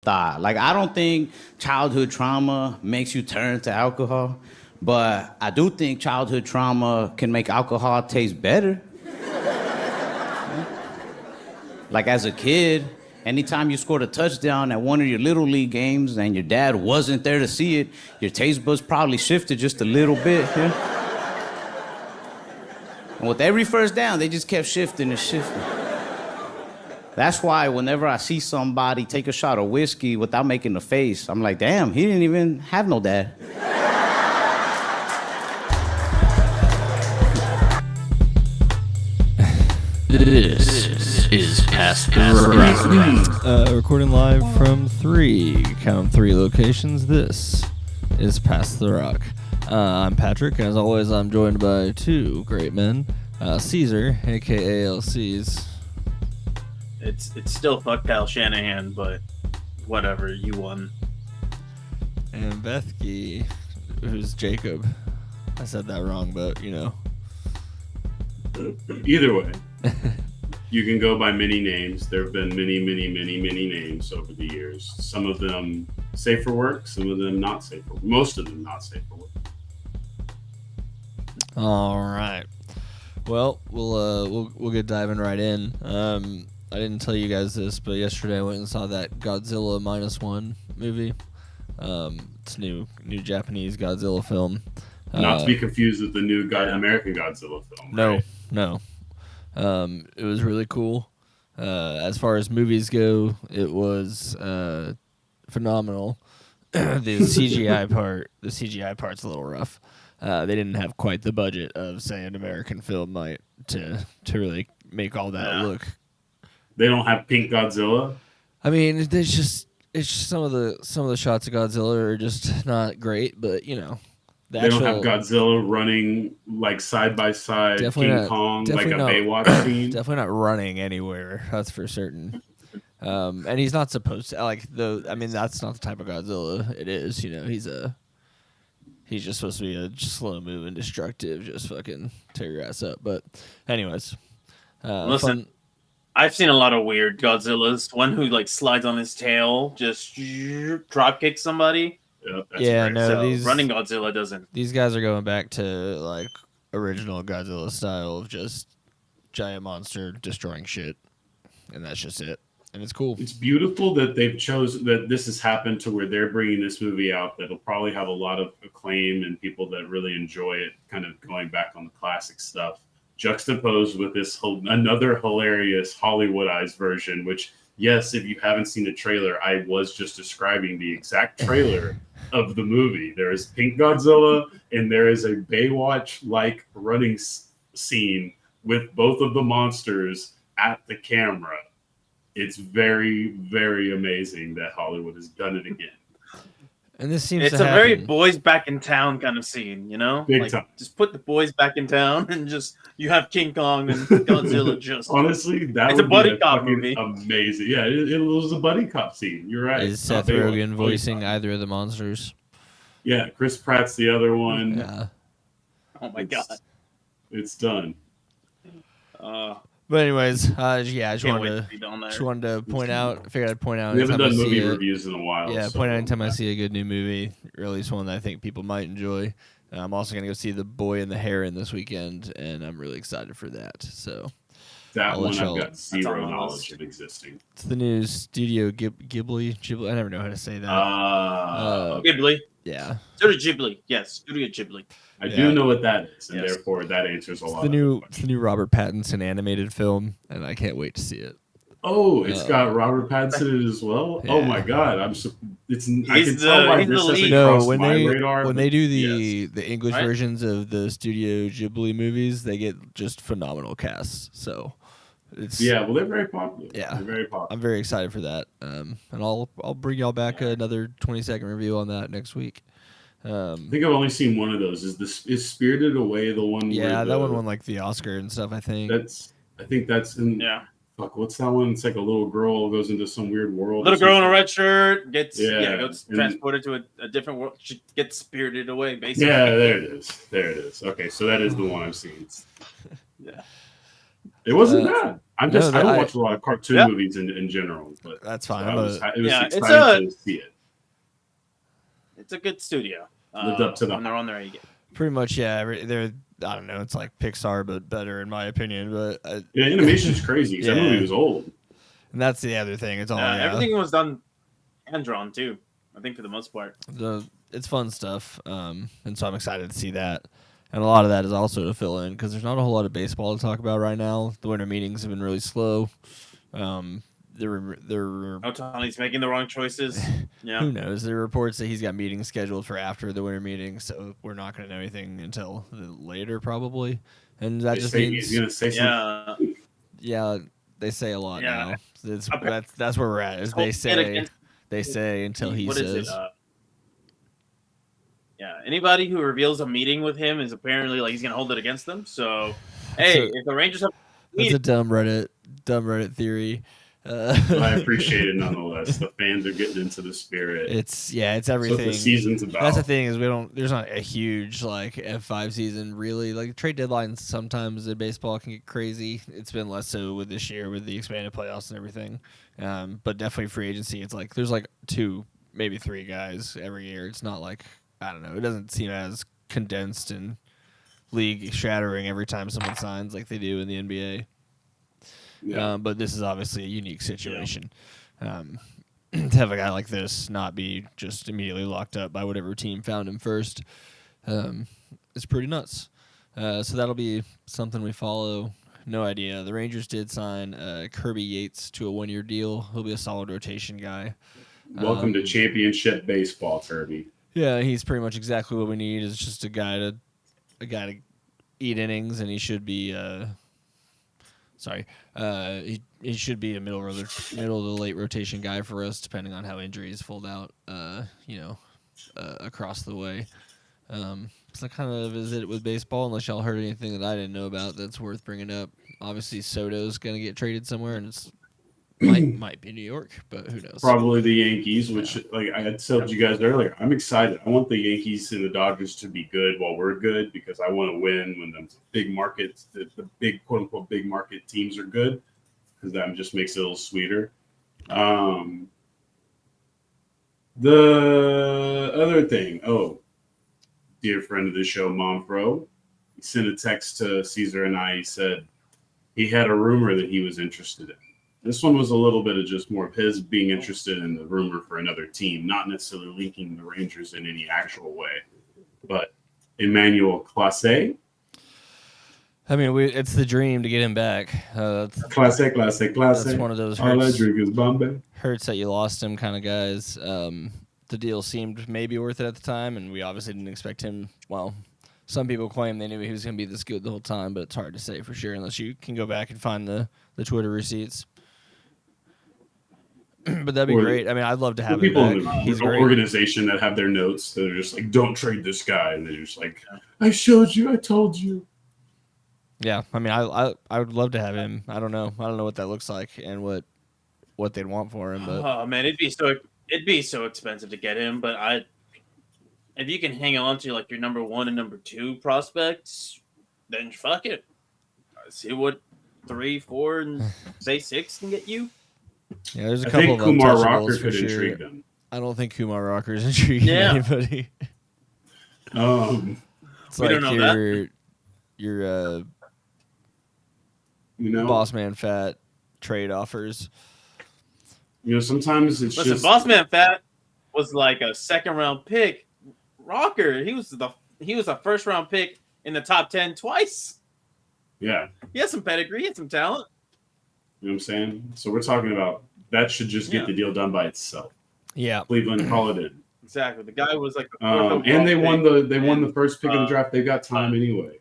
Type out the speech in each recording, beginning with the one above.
thought. Like, I don't think childhood trauma makes you turn to alcohol, but I do think childhood trauma can make alcohol taste better. Like, as a kid, anytime you scored a touchdown at one of your Little League games and your dad wasn't there to see it, your taste buds probably shifted just a little bit. Yeah? And with every first down, they just kept shifting and shifting. That's why whenever I see somebody take a shot of whiskey without making a face, I'm like, damn, he didn't even have no dad. This is Past the Rock. Recording live from count three locations. This is Past the Rock. I'm Patrick, and as always, I'm joined by two great men. Caesar, aka LC's. It's still fuck Kyle Shanahan, but whatever, you won. And BETHKE, who's Jacob. I said that wrong, but you know. Either way, you can go by many names. There have been many names over the years. Some of them safe for work, some of them not safe for work. Most of them not safe for work. All right. Well, we'll get diving right in. I didn't tell you guys this, but yesterday I went and saw that Godzilla -1 movie. It's new Japanese Godzilla film. Not to be confused with the new American Godzilla film. No, right? no. It was really cool. As far as movies go, it was phenomenal. The CGI part's a little rough. They didn't have quite the budget of, say, an American film might to really make all that look. They don't have pink Godzilla. I mean, it's just some of the shots of Godzilla are just not great, but you know. They don't have Godzilla running like side by side King Kong like a Baywatch scene. Definitely not running anywhere. That's for certain. And he's not supposed to. That's not the type of Godzilla it is. You know, he's just supposed to be a slow moving, destructive, just fucking tear your ass up. But anyways, listen. I've seen a lot of weird Godzillas. One who like slides on his tail, just drop kicks somebody. Yeah, running Godzilla doesn't. These guys are going back to like original Godzilla style of just giant monster destroying shit, and that's just it. And it's cool. It's beautiful that they've chosen that this has happened to where they're bringing this movie out that'll probably have a lot of acclaim and people that really enjoy it, kind of going back on the classic stuff, juxtaposed with this another hilarious Hollywoodized version. Which, yes, if you haven't seen the trailer, I was just describing the exact trailer of the movie. There is pink Godzilla and there is a Baywatch-like running scene with both of the monsters at the camera. It's very, very amazing that Hollywood has done it again. And this seems it's to a happen. very boys back in town kind of scene, you know? Big time. Just put the boys back in town and just you have King Kong and Godzilla just honestly, it's a buddy cop movie. Amazing. Yeah, it was a buddy cop scene. You're right. Is Seth Rogen voicing either of the monsters? Yeah, Chris Pratt's the other one. Yeah. Oh my god. It's done. But anyways, I just wanted to point out. I figured I'd point out. We haven't done movie reviews in a while. Yeah, point out anytime I see a good new movie, or at least one that I think people might enjoy. I'm also gonna go see The Boy and the Heron this weekend, and I'm really excited for that. So that one I've got zero knowledge of existing. It's the new Studio Ghibli. I never know how to say that. Ghibli. Yeah. Studio Ghibli. Yes, Studio Ghibli. I do know what that is, and therefore that answers a lot. It's the new Robert Pattinson animated film, and I can't wait to see it. Oh, it's got Robert Pattinson in it as well. Yeah. Oh my god, I can tell why this hasn't crossed my radar. When they do the English versions of the Studio Ghibli movies, they get just phenomenal casts. So well, they're very popular. Yeah, they're very popular. I'm very excited for that. And I'll bring y'all back another 20-second review on that next week. I think I've only seen one of those. Is Spirited Away the one? Yeah, that one won like the Oscar and stuff. I think that's in. Yeah. Fuck, what's that one? It's like a little girl goes into some weird world. Little girl in a red shirt gets transported to a different world. She gets spirited away, basically. Yeah, there it is. Okay, so that is the one I've seen. Yeah. It wasn't bad. I don't watch a lot of cartoon movies in general, but that's fine. So it was Yeah, exciting to see it. It's a good studio. Lived up to the when they're on there, you get. Pretty much, yeah. They're I don't know. It's like Pixar, but better in my opinion. But yeah, animation's crazy. Yeah. That movie was old. And that's the other thing. It's all everything was done hand drawn too. I think for the most part. It's fun stuff, and so I'm excited to see that. And a lot of that is also to fill in because there's not a whole lot of baseball to talk about right now. The winter meetings have been really slow. Otani's making the wrong choices. Yeah. Who knows? There are reports that he's got meetings scheduled for after the winter meeting, so we're not going to know anything until later probably. And that just means he's going to say something. Yeah, they say a lot now. That's where we're at. Is they say until he says. Yeah, anybody who reveals a meeting with him is apparently like he's gonna hold it against them. So, hey, if the Rangers have, that's a dumb Reddit theory. But I appreciate it nonetheless. The fans are getting into the spirit. It's everything. That's what the season's about. That's the thing is there's not a huge like F5 season really. Like trade deadlines sometimes in baseball can get crazy. It's been less so with this year with the expanded playoffs and everything. But definitely free agency. It's like there's like 2, maybe 3 guys every year. It's not like I don't know. It doesn't seem as condensed and league shattering every time someone signs like they do in the NBA. Yeah. But this is obviously a unique situation. To have a guy like this not be just immediately locked up by whatever team found him first is pretty nuts. So that'll be something we follow. No idea. The Rangers did sign Kirby Yates to a 1-year deal. He'll be a solid rotation guy. Welcome to championship baseball, Kirby. Yeah, he's pretty much exactly what we need. Is just a guy to eat innings, and he should be. He should be a middle of the late rotation guy for us, depending on how injuries fold out. Across the way. So that kind of is it with baseball. Unless y'all heard anything that I didn't know about that's worth bringing up. Obviously, Soto's gonna get traded somewhere, and it's. Might be New York, but who knows? Probably the Yankees, which like I had told you guys earlier, I'm excited. I want the Yankees and the Dodgers to be good while we're good because I want to win when the big markets, the big quote unquote big market teams are good because that just makes it a little sweeter. The other thing, dear friend of the show, Monfro, he sent a text to Caesar and I. He said he had a rumor that he was interested in. This one was a little bit of just more of his being interested in the rumor for another team, not necessarily linking the Rangers in any actual way. But Emmanuel Clase. I mean, it's the dream to get him back. Clase. That's one of those all I drink is Bombay. Hurts that you lost him kind of guys. The deal seemed maybe worth it at the time, and we obviously didn't expect him. Well, some people claim they knew he was going to be this good the whole time, but it's hard to say for sure unless you can go back and find the Twitter receipts. But that'd be great. I mean, I'd love to have people him back. in the organization that have their notes that are just like, don't trade this guy. And they're just like, I showed you. I told you. Yeah. I mean, I would love to have him. I don't know what that looks like and what they'd want for him. But oh, man, it'd be so expensive to get him. But if you can hang on to like your number 1 and number 2 prospects, then fuck it. See what 3, 4, and say 6 can get you. Yeah, there's a couple of Kumar Rocker could sure. intrigue them. I don't think Kumar Rocker is intriguing anybody. It's we like don't know your boss man fat trade offers. Sometimes it's just boss man fat was like a 2nd round pick. Rocker, he was a 1st round pick in the top 10 twice. Yeah, he has some pedigree, he had some talent. You know what I'm saying? So we're talking about that should just get the deal done by itself. Yeah, Cleveland, call it in. Exactly. The guy was like, and they won the first pick of the draft. They got time anyway.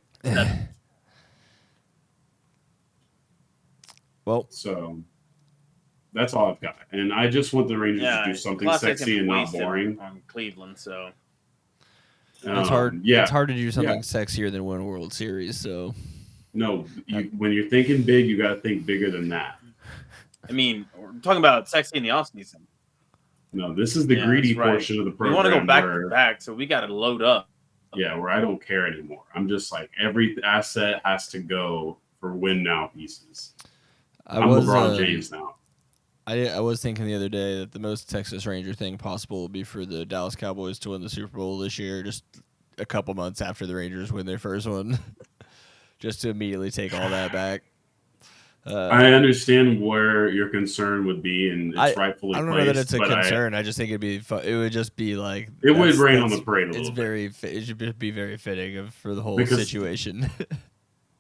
Well, so that's all I've got, and I just want the Rangers to do something sexy and not boring on Cleveland. So it's hard. Yeah, it's hard to do something sexier than win a World Series. So. No, when you're thinking big, you got to think bigger than that. I mean, we're talking about sexy in the offseason. No, this is the greedy portion of the program. We want to go back to back, so we got to load up. Yeah, where I don't care anymore. I'm just like every asset has to go for win now pieces. I'm LeBron James now. I was thinking the other day that the most Texas Ranger thing possible would be for the Dallas Cowboys to win the Super Bowl this year, just a couple months after the Rangers win their first one, just to immediately take all that back. I understand where your concern would be, and it's rightfully placed. I don't know that it's a concern. I just think it'd be fun. It would just be like it would rain on the parade a little bit. It should be very fitting for the whole situation.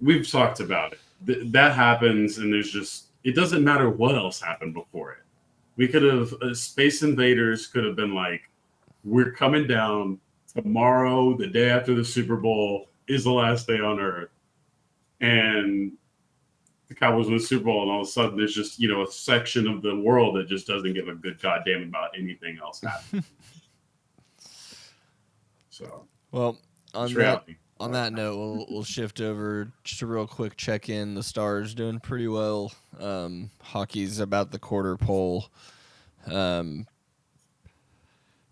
We've talked about it. That happens, and there's just it doesn't matter what else happened before it. We could have Space Invaders could have been like, we're coming down tomorrow, the day after the Super Bowl is the last day on Earth, and the Cowboys win the Super Bowl, and all of a sudden there's just a section of the world that just doesn't give a good goddamn about anything else happening. So, well, on that note, we'll shift over just a real quick check in. The Stars doing pretty well. Hockey's about the quarter pole. They're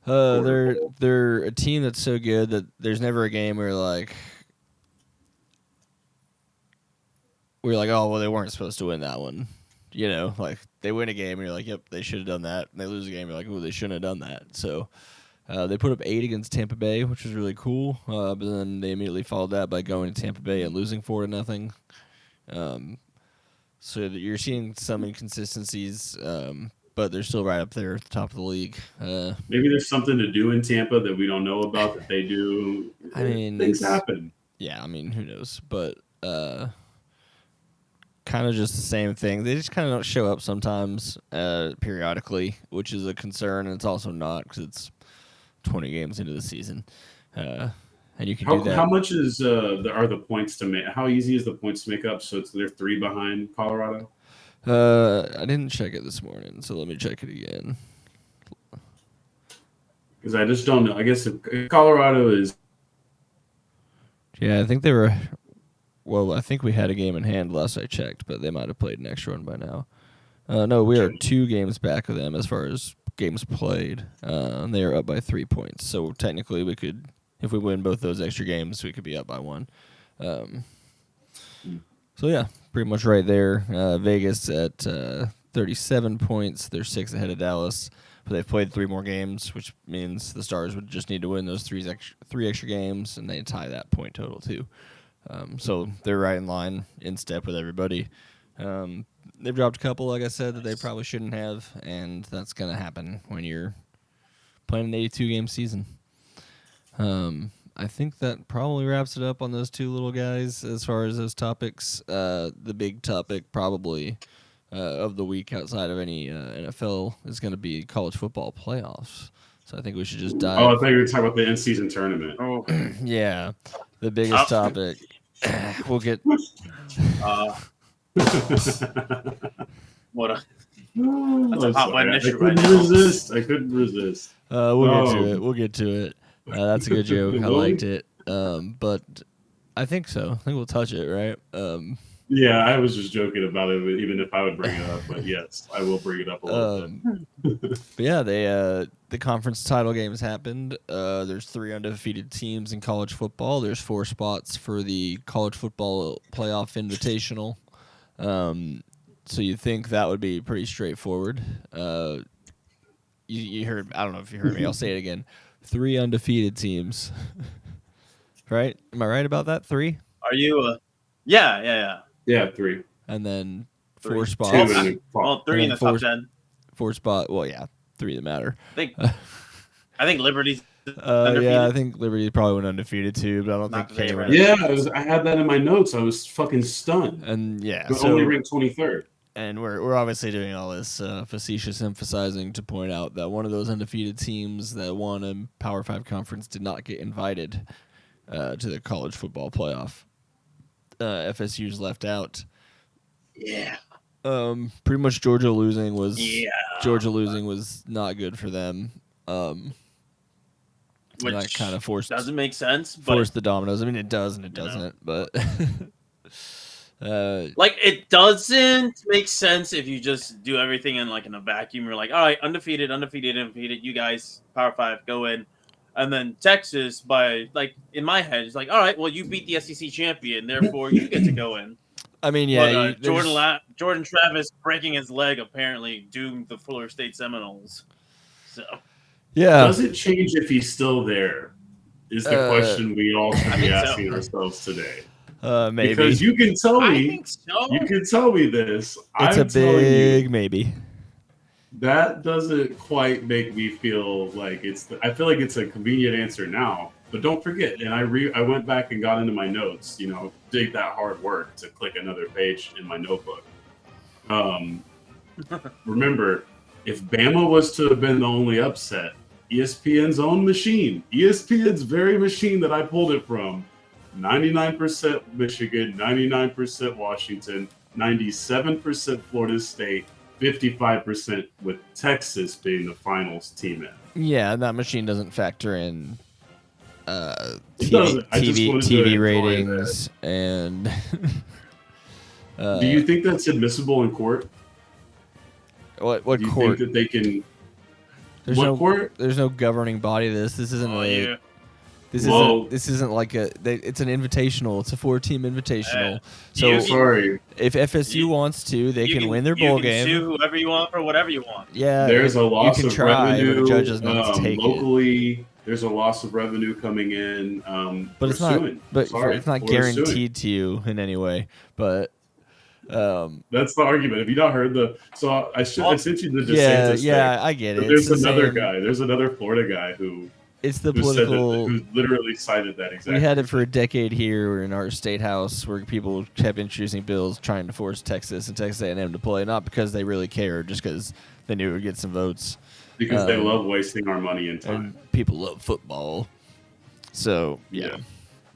a team that's so good that there's never a game where we're like, oh, well, they weren't supposed to win that one. Like they win a game and you're like, yep, they should have done that. And they lose a game, you're like, oh, they shouldn't have done that. So they put up 8 against Tampa Bay, which was really cool. But then they immediately followed that by going to Tampa Bay and losing 4-0. So that you're seeing some inconsistencies, but they're still right up there at the top of the league. Maybe there's something to do in Tampa that we don't know about that they do. I mean, things happen. Yeah, I mean, who knows? But kind of just the same thing. They just kind of don't show up sometimes, periodically, which is a concern, and it's also not because it's 20 games into the season, and you can do that. How much are the points to make? How easy is the points to make up? So they're 3 behind Colorado. I didn't check it this morning, so let me check it again. Because I just don't know. I guess if Colorado is. Yeah, I think they were. Well, I think we had a game in hand last I checked, but they might have played an extra one by now. No, we are 2 games back of them as far as games played. They are up by 3 points. So technically we could, if we win both those extra games, we could be up by 1. So yeah, pretty much right there. Vegas at 37 points. They're 6 ahead of Dallas. But they've played 3 more games, which means the Stars would just need to win those 3 extra games, and they tie that point total too. So they're right in line, in step with everybody. They've dropped a couple, like I said, that they probably shouldn't have, and that's going to happen when you're playing an 82-game season. I think that probably wraps it up on those 2 little guys as far as those topics. The big topic probably of the week outside of any NFL is going to be college football playoffs. So I think we should just dive. Oh, I thought you were talking about the in-season tournament. Oh, yeah, the biggest topic. We'll get. what a. That's a hot button issue right now. I couldn't resist. We'll get to it. That's a good joke. I liked it. But I think so. I think we'll touch it, right? Yeah, I was just joking about it, even if I would bring it up. But yes, I will bring it up a little bit. But yeah, the conference title games happened. There's 3 undefeated teams in college football. There's 4 spots for the college football playoff invitational. So you think that would be pretty straightforward. You heard, I don't know if you heard me, I'll say it again. 3 undefeated teams. Right? Am I right about that? 3? Are you? Yeah. Yeah, 3. And then 4 3. spots. 2 Well, 3 in the top 10. 4 spot. Well, yeah, 3 that matter. I think Liberty's undefeated. Yeah, I think Liberty probably went undefeated too, but I don't Not think Cayman. Yeah, I had that in my notes. I was fucking stunned. And yeah, But only ranked 23rd. And we're obviously doing all this facetious emphasizing to point out that one of those undefeated teams that won a Power 5 conference did not get invited to the college football playoff. FSU's left out. Yeah. Pretty much Georgia losing was not good for them. Which that kind of doesn't make sense. Forced the dominoes. I mean, it does and it doesn't. But it doesn't make sense if you just do everything in a vacuum. You're like, all right, undefeated. You guys, Power 5, go in. And then Texas, in my head, it's like, all right, well, you beat the SEC champion, therefore you get to go in. I mean, yeah. But Jordan Travis breaking his leg apparently doomed the Florida State Seminoles. So yeah. Does it change if he's still there? Is the question we all should be asking ourselves today. Maybe. Because you can tell me. I think so. You can tell me this. It's a big maybe. That doesn't quite make me feel like it's. I feel like it's a convenient answer now. But don't forget, and I went back and got into my notes. Dig that hard work to click another page in my notebook. Remember, if Bama was to have been the only upset, ESPN's own machine, ESPN's very machine that I pulled it from, 99% Michigan, 99% Washington, 97% Florida State, 55% with Texas being the finals team in. Yeah, that machine doesn't factor in TV ratings and. Do you think that's admissible in court? What Do you court? think that they can? There's what no court? There's no governing body to this. This isn't This isn't like it's an invitational. It's a 4-team invitational. So sorry. If FSU wants to, they can win their bowl game. You can sue whoever you want for whatever you want. Yeah, there's a loss you can of try, revenue. but the judge doesn't have to take locally. it. There's a loss of revenue coming in. But it's not. suing. But Sorry, it's not we're guaranteed to you in any way. But that's the argument. Have you not heard the? So I sent you the DeSantis thing. I get it. There's another guy. There's another Florida guy who. It's the political. Who literally cited that exactly. We had it for a decade here in our state house, where people kept introducing bills trying to force Texas and Texas A&M to play, not because they really cared, just because they knew it would get some votes. Because they love wasting our money and time. And people love football. So yeah.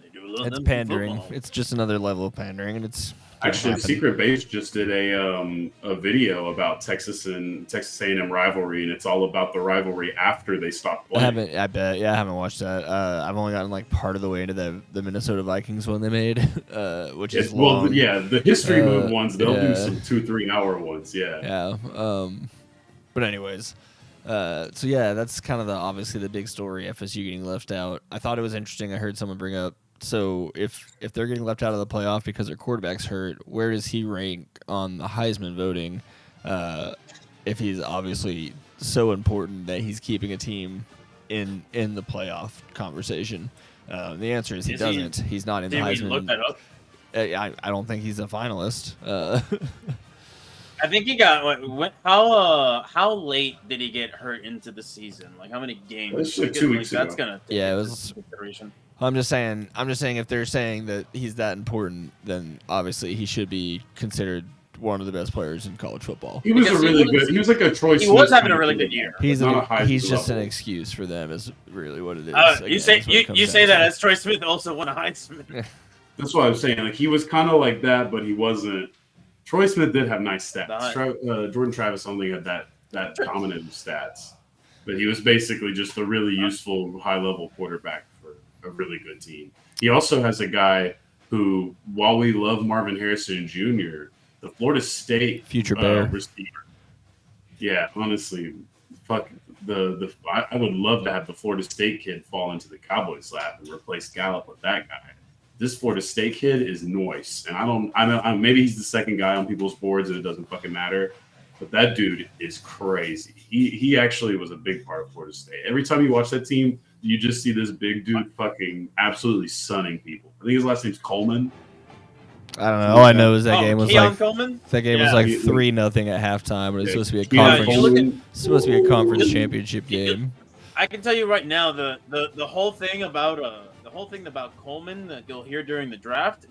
They do love it's them pandering. football. It's just another level of pandering, and it's actually Secret Base just did a video about Texas and Texas A&M rivalry, and it's all about the rivalry after they stopped playing. I haven't watched that. I've only gotten like part of the way into the Minnesota Vikings one they made, which is long. Well, yeah, the history move ones, they'll do some 2-3 hour ones, yeah. But anyways. So yeah, that's kind of obviously the big story. FSU getting left out. I thought it was interesting. I heard someone bring up. So if they're getting left out of the playoff because their quarterback's hurt, where does he rank on the Heisman voting? If he's obviously so important that he's keeping a team in the playoff conversation. The answer is he doesn't. He's not in the Heisman. Look that up? I don't think he's a finalist. I think he got how late did he get hurt into the season? Like how many games? That's like 2 weeks ago. That's gonna it was. consideration. I'm just saying if they're saying that he's that important, then obviously he should be considered one of the best players in college football. He was good. He was like a Troy Smith. He was having a really good year. He's just an excuse for them, is really what it is. You say that as Troy Smith also won a Heisman. That's what I'm saying. Like he was kind of like that, but he wasn't. Troy Smith did have nice stats. Jordan Travis only had that dominant stats, but he was basically just a really useful high level quarterback for a really good team. He also has a guy who, while we love Marvin Harrison Jr., the Florida State future Bear receiver. Yeah, honestly, fuck I would love to have the Florida State kid fall into the Cowboys' lap and replace Gallup with that guy. This Florida State kid is noise, and I maybe he's the second guy on people's boards, and it doesn't fucking matter. But that dude is crazy. He actually was a big part of Florida State. Every time you watch that team, you just see this big dude fucking absolutely sunning people. I think his last name's Coleman. I don't know. All I know is that game was Coleman? That game was like 3-0 at halftime, but it's supposed to be a conference championship game. I can tell you right now, the whole thing about Coleman that you'll hear during the draft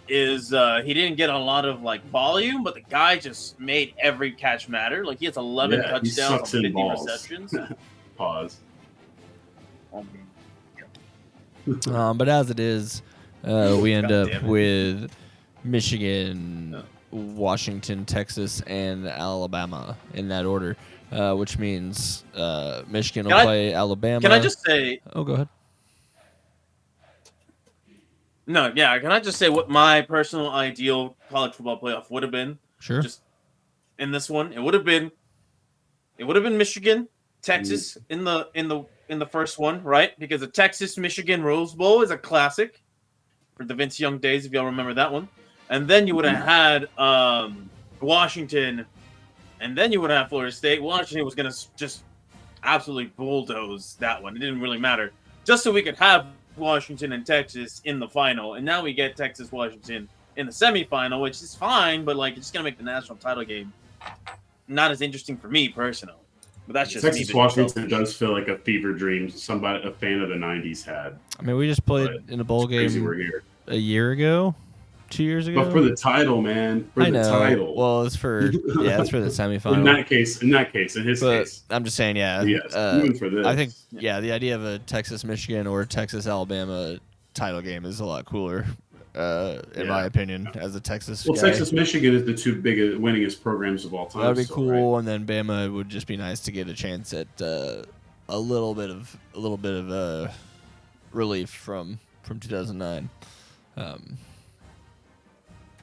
is he didn't get a lot of like volume, but the guy just made every catch matter. Like he has 11 touchdowns on 50 receptions. Pause. But as it is, we end up with Michigan, Washington, Texas, and Alabama in that order, which means Michigan will play Alabama. Can I just say? Oh, go ahead. No, yeah. Can I just say what my personal ideal college football playoff would have been? Sure. Just in this one, it would have been Michigan, Texas in the first one, right? Because the Texas Michigan Rose Bowl is a classic for the Vince Young days, if y'all remember that one. and then you would have had Washington, and then you would have Florida State. Washington was going to just absolutely bulldoze that one. It didn't really matter. Just so we could have Washington and Texas in the final, and now we get Texas-Washington in the semifinal, which is fine, but like it's going to make the national title game not as interesting for me personally. But that's just Texas me. Washington does feel like a fever dream a fan of the '90s had. I mean, we just played in a bowl Crazy game we're here. a year ago, 2 years ago. But for the title, man, for I the know. title. Well, it's for it's for the semifinal. In his But case, I'm just saying, yeah. yes, even for this, I think, yeah, the idea of a Texas-Michigan or Texas-Alabama title game is a lot cooler, in my opinion, as a Texas guy. Texas-Michigan is the two biggest, winningest programs of all time. That would be still, cool, right? and then Bama would just be nice to get a chance at a little bit of relief from 2009.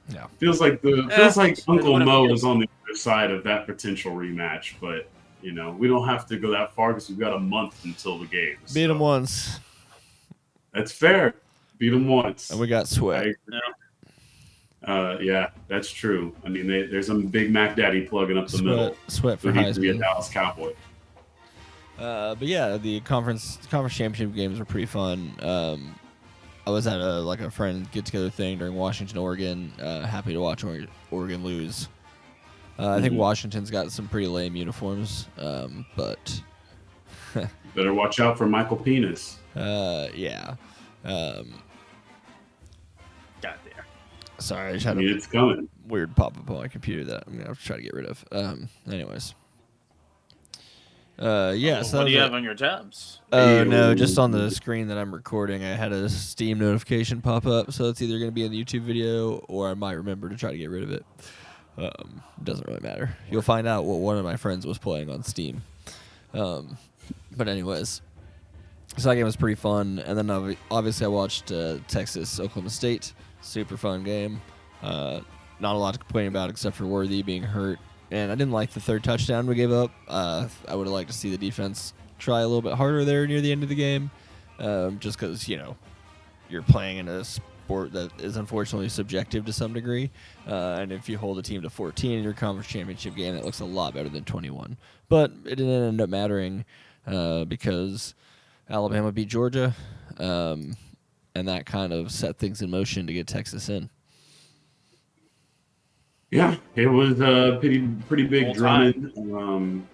Yeah, Feels like Uncle Mo is on the other side of that potential rematch, but we don't have to go that far because we've got a month until the game. beat them once, That's fair. Beat them once. and we got sweat. Yeah, that's true. I mean, there's some Big Mac Daddy plugging up the middle. Sweat for Who needs to be a Heisman. Dallas Cowboy. But yeah, the conference championship games were pretty fun. I was at a friend get together thing during Washington, Oregon. Happy to watch Oregon lose. I think Washington's got some pretty lame uniforms, but Better watch out for Michael Penis. yeah. Got there. Sorry, I just I had mean, a it's coming. weird pop-up on my computer that I'm gonna have to try to get rid of. Anyways. Yeah. So what that do you was have on your tabs? no, just on the screen that I'm recording, I had a Steam notification pop up, so it's either going to be in the YouTube video or I might remember to try to get rid of it. Doesn't really matter. You'll find out what one of my friends was playing on Steam. But anyways, so that game was pretty fun, and then obviously I watched Texas Oklahoma State. Super fun game. Not a lot to complain about except for Worthy being hurt. And I didn't like the third touchdown we gave up. I would have liked to see the defense try a little bit harder there near the end of the game, just because, you're playing in a sport that is unfortunately subjective to some degree. And if you hold a team to 14 in your conference championship game, that looks a lot better than 21. But it didn't end up mattering because Alabama beat Georgia, and that kind of set things in motion to get Texas in. Yeah, it was pretty big Full drumming.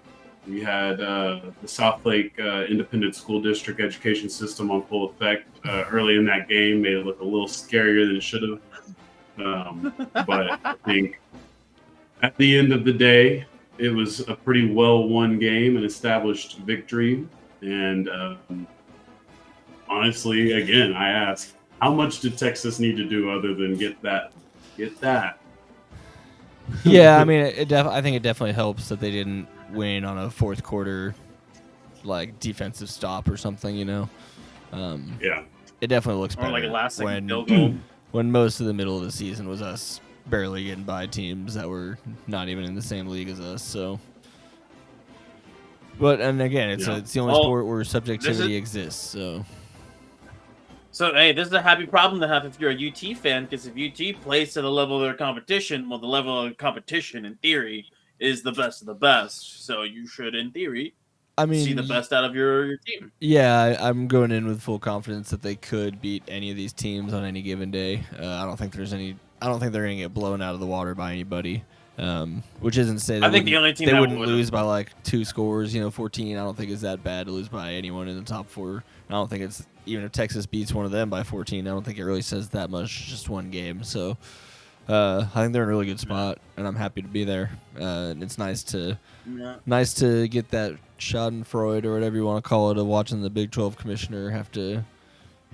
We had the South Lake Independent School District education system on full effect early in that game. Made it look a little scarier than it should have. But I think at the end of the day, it was a pretty well-won game, an established victory. And honestly, again, I ask, how much did Texas need to do other than get that? Yeah, I mean, I think it definitely helps that they didn't win on a fourth quarter, defensive stop or something. Yeah. It definitely looks Or better like a last second when field goal. when most of the middle of the season was us barely getting by teams that were not even in the same league as us. So, and again, it's the only sport where subjectivity exists. So, hey, this is a happy problem to have if you're a UT fan, because if UT plays to the level of their competition, well, the level of competition, in theory, is the best of the best. So you should, in theory, see the best out of your team. Yeah, I'm going in with full confidence that they could beat any of these teams on any given day. I don't think they're going to get blown out of the water by anybody. Which isn't to say I think the only team they that wouldn't would lose by 2 scores. 14. I don't think it's that bad to lose by anyone in the top 4. I don't think it's even if Texas beats one of them by 14. I don't think it really says that much. Just one game. So I think they're in a really good spot, and I'm happy to be there. And it's nice to get that Schadenfreude or whatever you want to call it of watching the Big 12 commissioner have to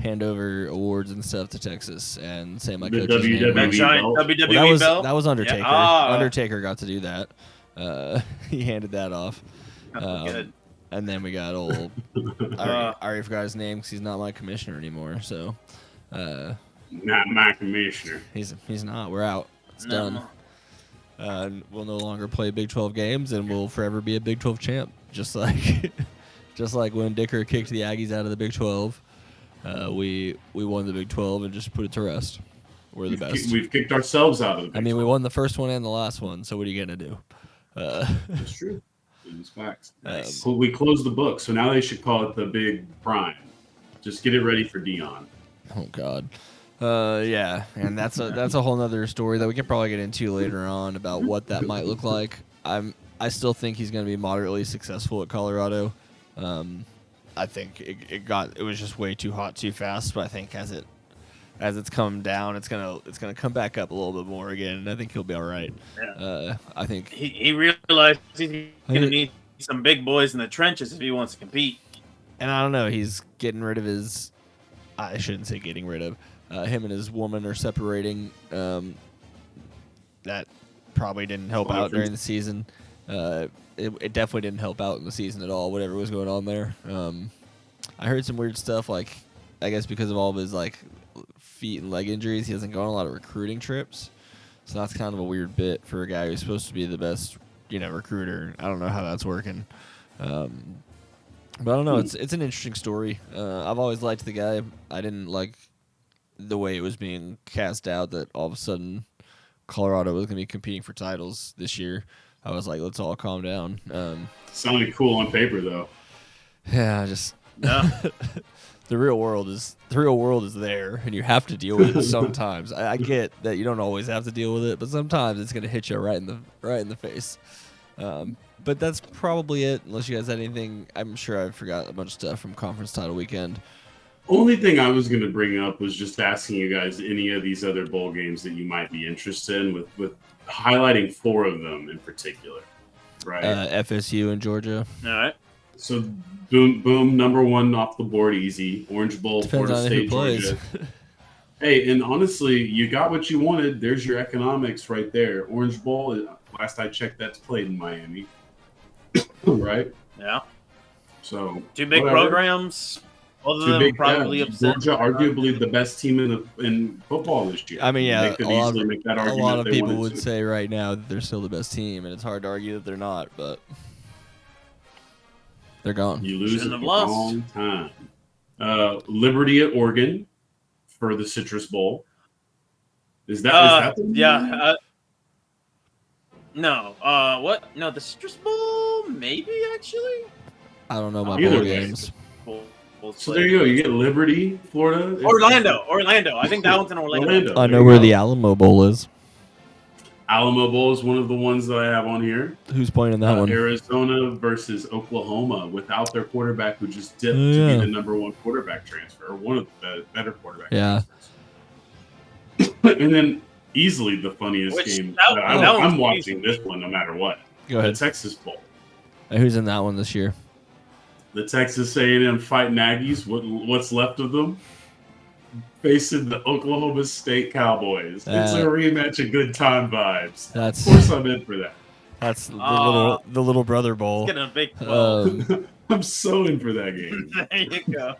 hand over awards and stuff to Texas and say my The coach's name. That WWE giant belt. WWE belt. That was Undertaker. Yeah. Undertaker got to do that. He handed that off. Good. And then we got old. I already forgot his name because he's not my commissioner anymore. So Not my commissioner. he's not. We're out. It's done. We'll no longer play Big 12 games, and we'll forever be a Big 12 champ. Just like when Dicker kicked the Aggies out of the Big 12, we won the Big 12 and just put it to rest. we're the best. We've kicked ourselves out of the Big I mean, we 12. won the first one and the last one. So what are you gonna do? That's true. It's facts. Nice. We closed the book, so now they should call it the Big Prime. Just get it ready for Dion. Oh God. Yeah, and that's a whole nother story that we can probably get into later on about what that might look like. I still think he's going to be moderately successful at Colorado. I think it was just way too hot too fast, but I think as it's come down, it's gonna come back up a little bit more again, and I think he'll be all right. Yeah. I think he realized he's gonna need some big boys in the trenches if he wants to compete. And I don't know, he's getting rid of his. I shouldn't say getting rid of. Him and his woman are separating. That probably didn't help out during the season. It definitely didn't help out in the season at all, whatever was going on there. I heard some weird stuff, like, I guess because of all of his, like, feet and leg injuries, he hasn't gone on a lot of recruiting trips. So that's kind of a weird bit for a guy who's supposed to be the best, recruiter. I don't know how that's working. But I don't know. It's an interesting story. I've always liked the guy. I didn't like the way it was being cast out that all of a sudden Colorado was going to be competing for titles this year. I was like, let's all calm down. Sounded cool on paper, though. Yeah, just No. the real world is there, and you have to deal with it sometimes. I get that you don't always have to deal with it, but sometimes it's going to hit you right in the face. But that's probably it, unless you guys had anything. I'm sure I forgot a bunch of stuff from conference title weekend. Only thing I was going to bring up was just asking you guys any of these other bowl games that you might be interested in, with highlighting 4 of them in particular, right? FSU and Georgia. All right. So, boom, number 1 off the board, easy. Orange Bowl, Depends Florida on State, who plays. Georgia. Hey, and honestly, you got what you wanted. There's your economics right there. Orange Bowl, last I checked, that's played in Miami, right? Yeah. So 2 big whatever. programs. Both of 2 them big probably upset. Georgia, arguably the best team in football this year. I mean, yeah, they could easily make that a argument. lot of if they people wanted would to. say right now that they're still the best team, and it's hard to argue that they're not, but they're gone. You lose Shouldn't at have the lost. wrong time. Liberty at Oregon for the Citrus Bowl. Is that the yeah. No. What? No, the Citrus Bowl? Maybe, actually? I don't know my Either bowl way. games. We'll So play. there you go. You get Liberty, Florida. Orlando. I think that one's in Orlando. Orlando. I There know you where go. the Alamo Bowl is. Alamo Bowl is one of the ones that I have on here. Who's playing in that one? Arizona versus Oklahoma without their quarterback who just dipped to Yeah. be the number 1 quarterback transfer, or one of the better quarterback Yeah. transfers. And then easily the funniest Which- game. that- I'm that one's watching this one no matter what. Go ahead. The Texas Bowl. Who's in that one this year? The Texas A&M Fighting Aggies, what's left of them, facing the Oklahoma State Cowboys. It's a rematch of good time vibes. Of course I'm in for that. That's the little brother bowl. Getting a big 12. I'm so in for that game. There you go.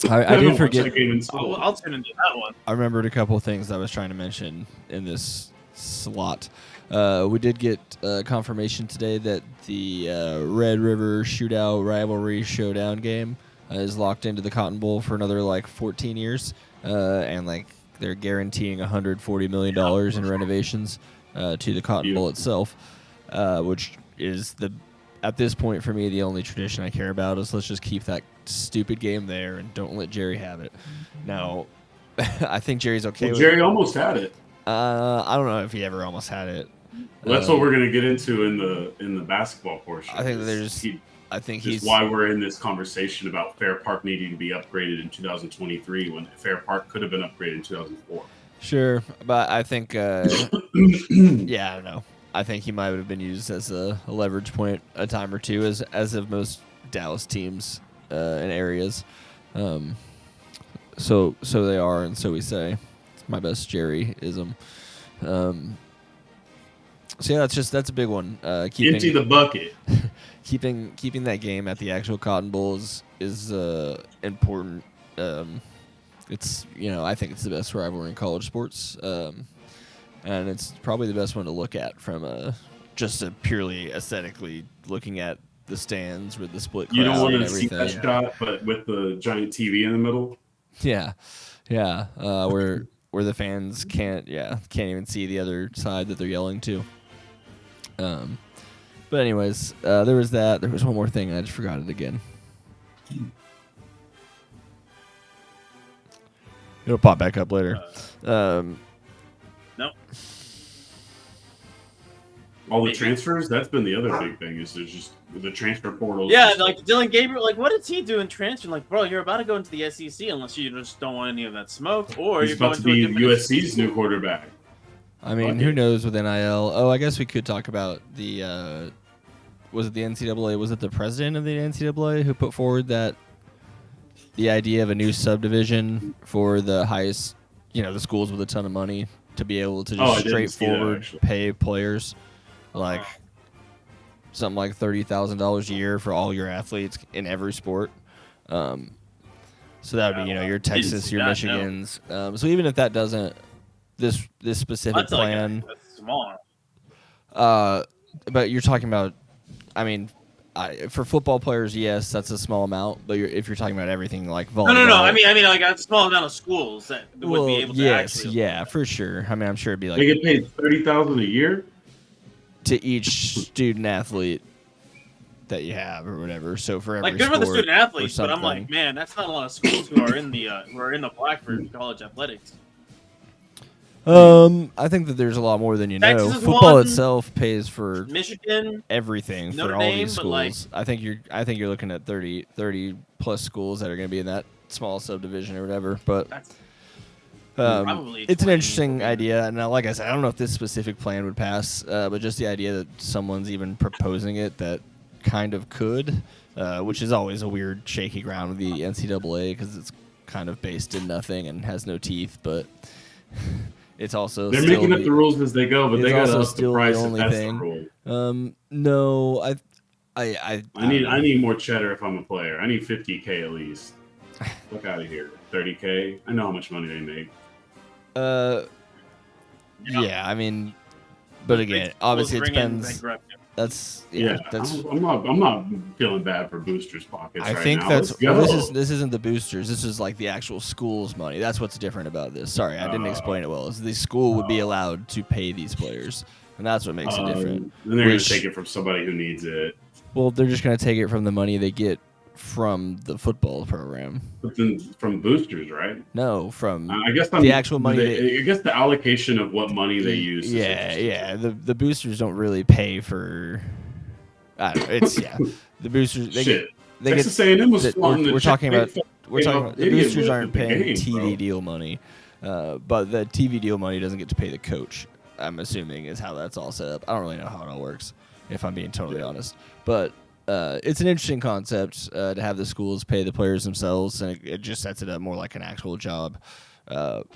I haven't did watched forget. that game in school. I'll tune into that one. I remembered a couple of things I was trying to mention in this slot. We did get confirmation today that the Red River Shootout Rivalry Showdown game is locked into the Cotton Bowl for another 14 years, and they're guaranteeing $140 million in renovations to the Cotton Bowl itself, which is at this point for me the only tradition I care about is let's just keep that stupid game there and don't let Jerry have it. Now, I think Jerry's okay with Jerry almost had it. I don't know if he ever almost had it. Well, that's what we're going to get into in the basketball portion. I think he's why we're in this conversation about Fair Park needing to be upgraded in 2023 when Fair Park could have been upgraded in 2004. Sure, but I think yeah, I don't know. I think he might have been used as a leverage point a time or two, as of most Dallas teams in areas. So they are, and so we say. It's my best Jerry-ism. So yeah, that's a big one. Empty the bucket. Keeping that game at the actual Cotton Bowl is important. It's I think it's the best rivalry in college sports, and it's probably the best one to look at from just a purely aesthetically looking at the stands with the split crowd You don't want and to see everything. that shot, but with the giant TV in the middle. Yeah. Where where the fans can't even see the other side that they're yelling to. But anyways, there was that. There was one more thing, and I just forgot it again. It'll pop back up later. No. All the transfers, that's been the other big thing, is there's just the transfer portals. Yeah, like Dylan Gabriel, like what is he doing transferring? Like, bro, you're about to go into the SEC unless you just don't want any of that smoke, or He's you're about going to be a different USC's new quarterback. I mean, who knows with NIL? Oh, I guess we could talk about the. Was it the NCAA? Was it the president of the NCAA who put forward the idea of a new subdivision for the highest, the schools with a ton of money to be able to just straightforward pay players, like something like $30,000 a year for all your athletes in every sport. So that would be, your Texas, your Michigans. So even if that doesn't, this specific plan, like a small. but you're talking about, I mean, for football players, yes, that's a small amount. But if you're talking about everything like volleyball, No. I mean, like a small amount of schools that would be able to. Yes, yeah, for sure. I mean, I'm sure it'd be like they get paid $30,000 a year to each student athlete that you have or whatever. So for every like good for the sport student athletes, or but I'm like, man, that's not a lot of schools who are in the black for college athletics. I think that there's a lot more than you know. Texas is Football one. itself pays for Michigan, everything Notre for all Dame, these but, schools. I think you're looking at 30 plus schools that are going to be in that small subdivision or whatever. But that's it's an 20. interesting idea. And like I said, I don't know if this specific plan would pass, but just the idea that someone's even proposing it that kind of could, which is always a weird, shaky ground with the NCAA because it's kind of based in nothing and has no teeth. But it's also they're still making up the rules as they go, but they got to up the still price the if only that's thing. the rule. No, I need more cheddar if I'm a player. I need $50K at least. Look out of here. $30K. I know how much money they make. Yeah, I mean, but again, obviously it depends. That's I'm not feeling bad for boosters' pockets. I right think now. that's Let's go. this isn't the boosters. This is like the actual school's money. That's what's different about this. Sorry, I didn't explain it well. Is the school would be allowed to pay these players, and that's what makes it different. Then they're going to take it from somebody who needs it. Well, they're just going to take it from the money they get from the football program. But then from boosters, right? No, from I guess the actual money. I guess the allocation of what money they use. Yeah. The boosters don't really pay for. I don't know. It's the boosters. They Texas A&M was we're talking about the boosters aren't the paying game, TV bro. deal money, but the TV deal money doesn't get to pay the coach. I'm assuming is how that's all set up. I don't really know how it all works, if I'm being totally honest. But it's an interesting concept to have the schools pay the players themselves, and it just sets it up more like an actual job,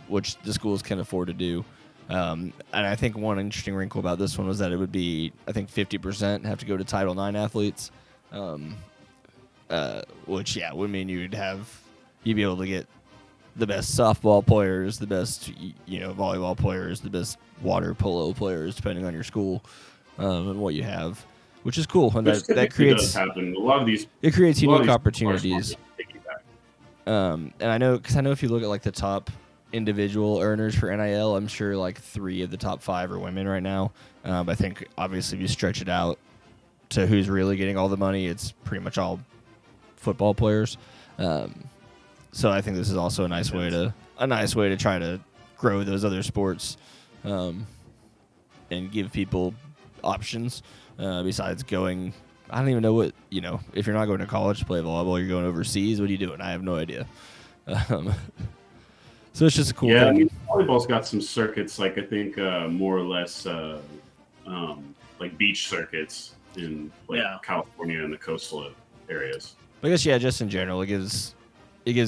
which the schools can afford to do. And I think one interesting wrinkle about this one was that it would be, I think, 50% have to go to Title IX athletes, which would mean you'd be able to get the best softball players, the best volleyball players, the best water polo players, depending on your school and what you have, which is cool. And that creates does happen. A lot of these it creates unique these opportunities. And I know if you look at like the top individual earners for NIL, I'm sure like 3 of the top 5 are women right now. I think obviously if you stretch it out to who's really getting all the money, it's pretty much all football players. So I think this is also a nice way to try to grow those other sports, and give people options besides going. I don't even know what if you're not going to college to play volleyball, you're going overseas. What are you doing? I have no idea. So it's just a cool thing. I mean, volleyball's got some circuits, like I think more or less like beach circuits in California and the coastal areas. I guess just in general, it gives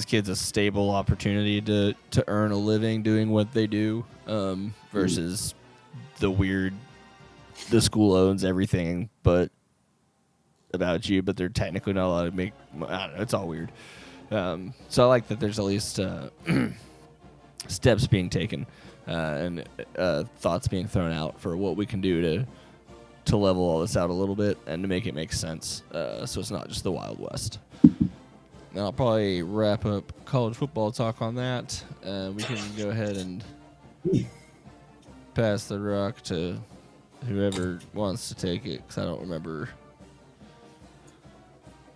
kids a stable opportunity to earn a living doing what they do, versus the school owns everything but about you, but they're technically not allowed to make. I don't know. It's all weird. So I like that there's at least steps being taken and thoughts being thrown out for what we can do to level all this out a little bit and to make it make sense, so it's not just the Wild West. Now I'll probably wrap up college football talk on that. We can go ahead and pass the rock to whoever wants to take it, because I don't remember.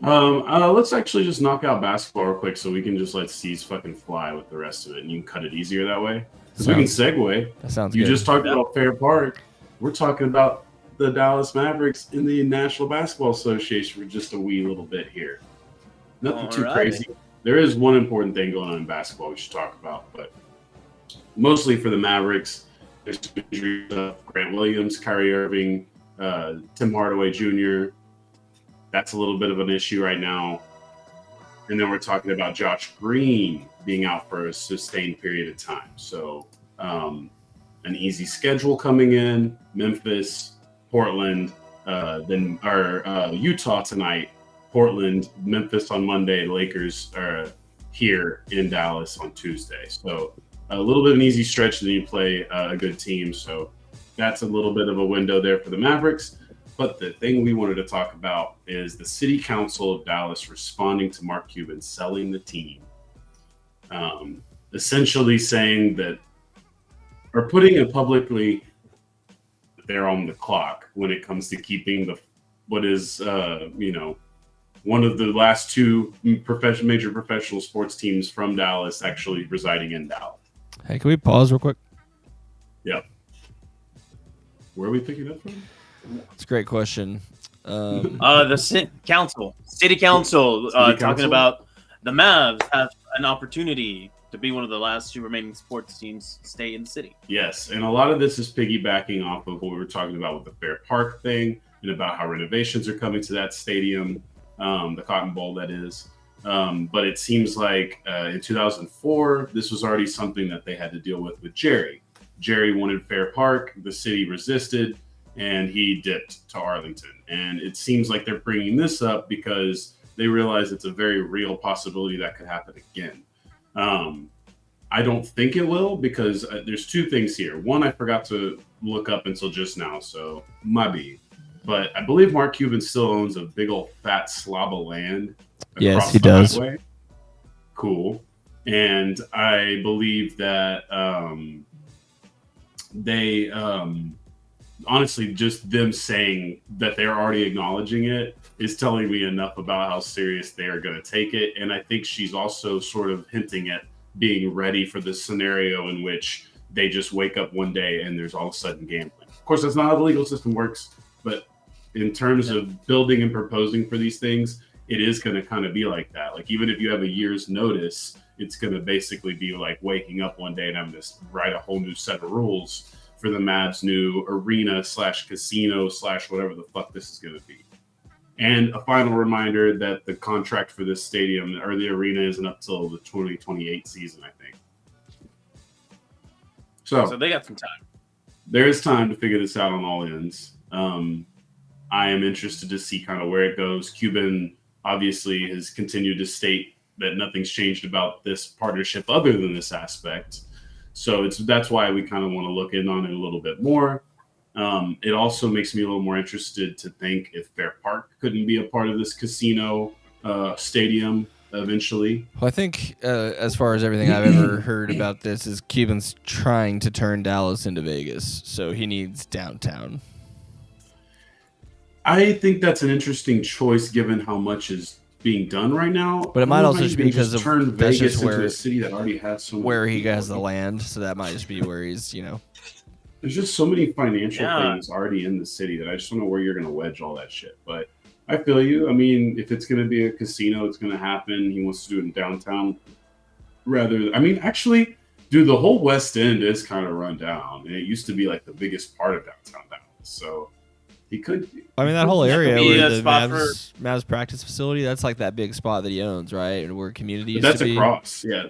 Let's actually just knock out basketball real quick so we can just let C's fucking fly with the rest of it, and you can cut it easier that way. Because we can segue. That sounds You good. just talked about Fair Park. We're talking about the Dallas Mavericks in the National Basketball Association for just a wee little bit here. Nothing too crazy. There is one important thing going on in basketball we should talk about, but mostly for the Mavericks, there's injuries of Grant Williams, Kyrie Irving, Tim Hardaway Jr. That's a little bit of an issue right now. And then we're talking about Josh Green being out for a sustained period of time. So an easy schedule coming in: Memphis, Portland, then Utah tonight, Portland, Memphis on Monday, Lakers are here in Dallas on Tuesday. So a little bit of an easy stretch, then you play a good team. So that's a little bit of a window there for the Mavericks. But the thing we wanted to talk about is the City Council of Dallas responding to Mark Cuban selling the team. Essentially saying that, or putting it publicly, they're on the clock when it comes to keeping what is, one of the last two major professional sports teams from Dallas actually residing in Dallas. Hey, can we pause real quick? Yep. Where are we picking up from? It's a great question. The city council talking about the Mavs have an opportunity to be one of the last two remaining sports teams to stay in the city. Yes, and a lot of this is piggybacking off of what we were talking about with the Fair Park thing and about how renovations are coming to that stadium, the Cotton Bowl, that is. But it seems like in 2004, this was already something that they had to deal with Jerry. Jerry wanted Fair Park. The city resisted, and he dipped to Arlington. And it seems like they're bringing this up because they realize it's a very real possibility that could happen again. I don't think it will, because there's two things here. One, I forgot to look up until just now, so maybe. But I believe Mark Cuban still owns a big old fat slob of land. Yes, he does. Highway. Cool. And I believe that they honestly, just them saying that they're already acknowledging it is telling me enough about how serious they are going to take it. And I think she's also sort of hinting at being ready for the scenario in which they just wake up one day and there's all of a sudden gambling. Of course, that's not how the legal system works, but in terms of building and proposing for these things, it is going to kind of be like that. Like, even if you have a year's notice, it's going to basically be like waking up one day and having to write a whole new set of rules for the Mavs' new arena / casino / whatever the fuck this is going to be. And a final reminder that the contract for this stadium or the arena isn't up till the 2028 season, I think. So they got some time. There is time to figure this out on all ends. I am interested to see kind of where it goes. Cuban obviously has continued to state that nothing's changed about this partnership other than this aspect. So that's why we kind of want to look in on it a little bit more. It also makes me a little more interested to think if Fair Park couldn't be a part of this casino stadium eventually. Well, I think as far as everything I've ever heard about this is Cuban's trying to turn Dallas into Vegas, so he needs downtown. I think that's an interesting choice given how much is being done right now. But it might also just be because of turn that's Vegas just into where a city that already has so much where he people. has the land, so that might just be where he's, There's just so many financial things already in the city that I just don't know where you're going to wedge all that shit. But I feel you. I mean, if it's going to be a casino, it's going to happen. He wants to do it in downtown. Actually, dude, the whole West End is kind of run down. And it used to be like the biggest part of downtown Dallas. So he could. I mean, that whole area where the Mavs practice facility, that's like that big spot that he owns, right? And where community used That's to be.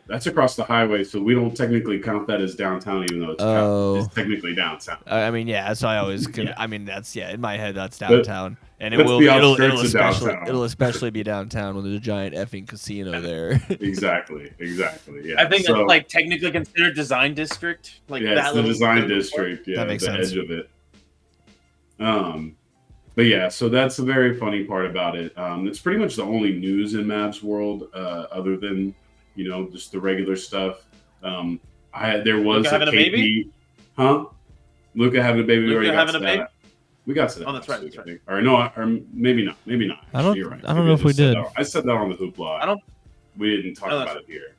That's across the highway. So we don't technically count that as downtown, even though it's technically downtown. I mean, yeah, so I always can. I mean, that's in my head, that's But downtown, and it'll downtown. especially be downtown when there's a giant effing casino there. Exactly. Yeah. I think that's like technically considered design district. Like it's the design district. Yeah, that makes sense. Edge of it. But yeah, so that's the very funny part about it. It's pretty much the only news in Mavs world, other than just the regular stuff. There was Luka a having a KP, baby? huh? Luka having a baby. We Luka already got having to a that. baby? We got to that. Oh, that's right, last week, that's I think. Or no, or maybe not. Maybe not. I don't- You're right. I don't Maybe know if we just said did. that. I said that on the hoopla. I don't. We didn't talk Oh, about it here.